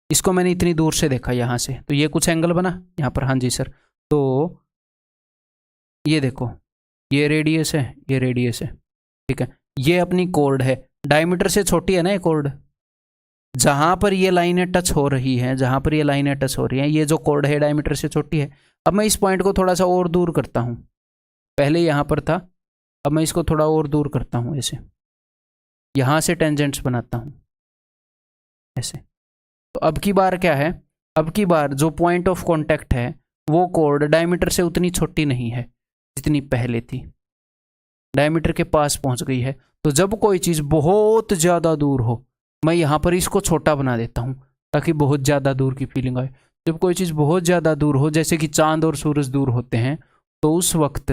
A: इसको मैंने इतनी दूर से देखा यहाँ से, तो ये कुछ एंगल बना यहाँ पर। हाँ जी सर। तो ये देखो, ये रेडियस है, ये रेडियस है, ठीक है। ये अपनी कॉर्ड है, डायमीटर से छोटी है ना ये कॉर्ड। जहां पर ये लाइनें टच हो रही हैं, जहां पर ये लाइनें टच हो रही हैं, ये जो कॉर्ड है डायमीटर से छोटी है। अब मैं इस पॉइंट को थोड़ा सा और दूर करता हूं, पहले यहां पर था, अब मैं इसको थोड़ा और दूर करता हूं ऐसे, यहां से टेंजेंट्स बनाता हूं ऐसे। तो अब की बार क्या है, अब की बार जो पॉइंट ऑफ कॉन्टैक्ट है वो कॉर्ड डायमीटर से उतनी छोटी नहीं है जितनी पहले थी, डायमीटर के पास पहुंच गई है। तो जब कोई चीज़ बहुत ज़्यादा दूर हो, मैं यहाँ पर इसको छोटा बना देता हूँ ताकि बहुत ज़्यादा दूर की फीलिंग आए। जब कोई चीज़ बहुत ज़्यादा दूर हो, जैसे कि चांद और सूरज दूर होते हैं, तो उस वक्त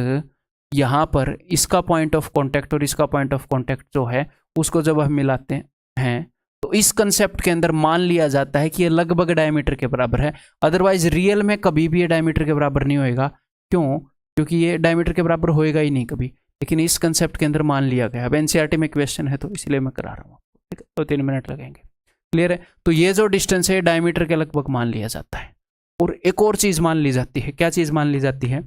A: यहाँ पर इसका पॉइंट ऑफ कॉन्टैक्ट और इसका पॉइंट ऑफ कॉन्टैक्ट जो है उसको जब हम मिलाते हैं, तो इस कंसेप्ट के अंदर मान लिया जाता है कि ये लगभग डायमीटर के बराबर है। अदरवाइज रियल में कभी भी ये डायमीटर के बराबर नहीं होएगा। क्यों? क्योंकि ये डायमीटर के बराबर होएगा ही नहीं कभी, लेकिन इस कंसेप्ट के अंदर मान लिया गया। अब एनसीईआरटी में क्वेश्चन है तो इसलिए मैं करा रहा हूँ, ठीक है। तो 3 मिनट लगेंगे। क्लियर है? तो ये जो डिस्टेंस है डायमीटर के लगभग मान लिया जाता है। और एक और चीज़ मान ली जाती है। क्या चीज़ मान ली जाती है?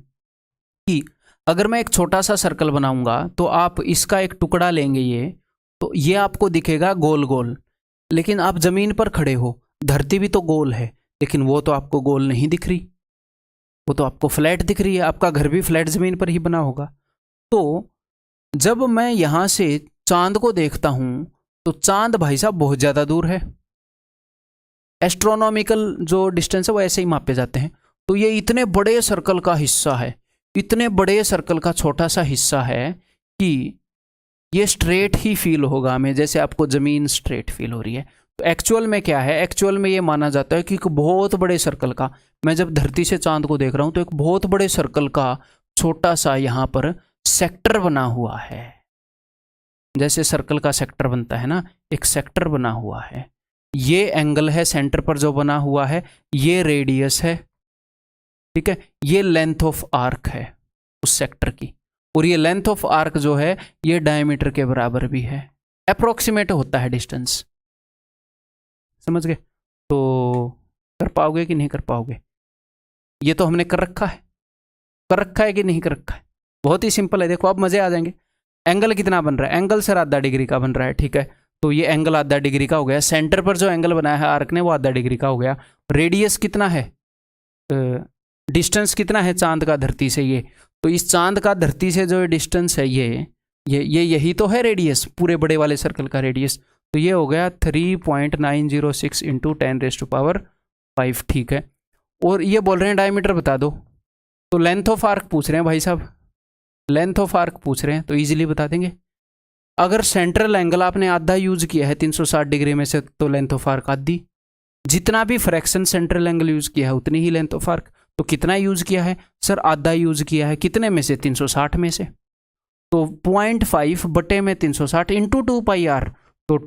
A: कि अगर मैं एक छोटा सा सर्कल बनाऊंगा तो आप इसका एक टुकड़ा लेंगे, ये तो ये आपको दिखेगा गोल गोल, लेकिन आप जमीन पर खड़े हो, धरती भी तो गोल है, लेकिन वो तो आपको गोल नहीं दिख रही, वो तो आपको फ्लैट दिख रही है। आपका घर भी फ्लैट जमीन पर ही बना होगा। तो जब मैं यहां से चांद को देखता हूं तो चांद भाई साहब बहुत ज्यादा दूर है। एस्ट्रोनॉमिकल जो डिस्टेंस है वो ऐसे ही मापे जाते हैं। तो ये इतने बड़े सर्कल का हिस्सा है, इतने बड़े सर्कल का छोटा सा हिस्सा है कि ये स्ट्रेट ही फील होगा हमें, जैसे आपको जमीन स्ट्रेट फील हो रही है। तो एक्चुअल में क्या है? एक्चुअल में ये माना जाता है कि एक बहुत बड़े सर्कल का, मैं जब धरती से चांद को देख रहा हूं तो एक बहुत बड़े सर्कल का छोटा सा यहां पर सेक्टर बना हुआ है। जैसे सर्कल का सेक्टर बनता है ना, एक सेक्टर बना हुआ है। ये एंगल है सेंटर पर जो बना हुआ है, ये रेडियस है, ठीक है। ये लेंथ ऑफ आर्क है उस सेक्टर की, और ये लेंथ ऑफ आर्क जो है ये डायमीटर के बराबर भी है। अप्रोक्सीमेट होता है डिस्टेंस, समझ गए? तो कर पाओगे कि नहीं कर पाओगे? ये तो हमने कर रखा है, कर रखा है कि नहीं कर रखा है? बहुत ही सिंपल है, देखो अब मजे आ जाएंगे। एंगल कितना बन रहा है? एंगल सर आधा डिग्री का बन रहा है, ठीक है। तो ये एंगल आधा डिग्री का हो गया। सेंटर पर जो एंगल बनाया है आर्क ने वो आधा डिग्री का हो गया। रेडियस कितना है, डिस्टेंस कितना है चांद का धरती से? ये तो इस चांद का धरती से जो डिस्टेंस है ये यही तो है रेडियस, पूरे बड़े वाले सर्कल का रेडियस। तो ये हो गया 3.906 इंटू 10⁵, ठीक है। और ये बोल रहे हैं डायमीटर बता दो, तो लेंथ ऑफ आर्क पूछ रहे हैं भाई साहब, लेंथ ऑफ आर्क पूछ रहे हैं तो इजीली बता देंगे। अगर सेंट्रल एंगल आपने आधा यूज किया है 360 डिग्री में से, तो लेंथ ऑफ आर्क आधी। जितना भी फ्रैक्शन सेंट्रल एंगल यूज किया है उतनी ही लेंथ ऑफ आर्क। तो कितना यूज किया है सर? आधा यूज किया है। कितने में से? 360 में से। तो 0.5 बटे में 360 इंटू 2πr, तो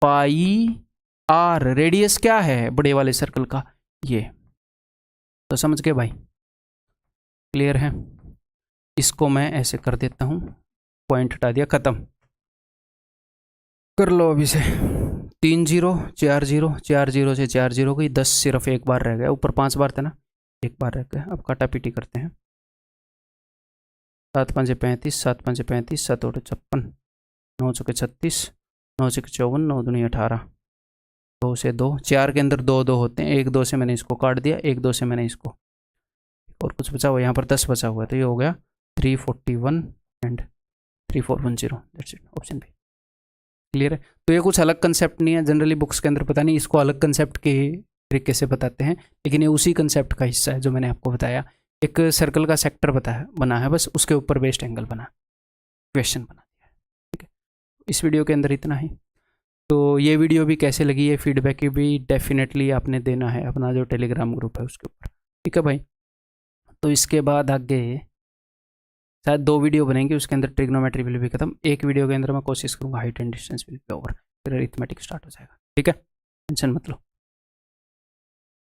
A: 2πr। रेडियस क्या है बड़े वाले सर्कल का? ये तो समझ गए भाई, क्लियर है। इसको मैं ऐसे कर देता हूँ, पॉइंट हटा दिया, ख़त्म कर लो अभी से। 3 0 4 0 4 0 से 4 0 गई, 10 सिर्फ एक बार रह गया, ऊपर 5 बार थे ना, एक बार रह गया। अब काटा पीटी करते हैं। 7 5 35, 7 5 35, 7 8 56, 9 6 36, 9 6 54, 9 दूनी 18, 2 से 2, 4 के अंदर 2 2 होते हैं, 1 2 से मैंने इसको काट दिया, 1 2 से मैंने इसको, और कुछ बचा हुआ, यहाँ पर 10 बचा हुआ है, तो ये हो गया 341 and 3410, that's it, option B. Clear है। तो ये कुछ अलग कंसेप्ट नहीं है, जनरली बुक्स के अंदर पता नहीं इसको अलग कंसेप्ट के तरीके से बताते हैं, लेकिन ये उसी कंसेप्ट का हिस्सा है जो मैंने आपको बताया। एक सर्कल का सेक्टर बना है, बस उसके ऊपर बेस्ड एंगल बना, क्वेश्चन बना दिया है। ठीक है, इस वीडियो के अंदर इतना ही। तो ये वीडियो भी कैसे लगी है, फीडबैक भी डेफिनेटली आपने देना है अपना जो टेलीग्राम ग्रुप है उसके ऊपर। ठीक है भाई, तो इसके बाद आगे शायद 2 वीडियो बनेंगे, उसके अंदर ट्रिग्नोमेट्री विल भी खत्म, एक वीडियो के अंदर मैं कोशिश करूँगा height and distance will be over, फिर अरिथमेटिक स्टार्ट हो जाएगा। ठीक है, टेंशन मत लो।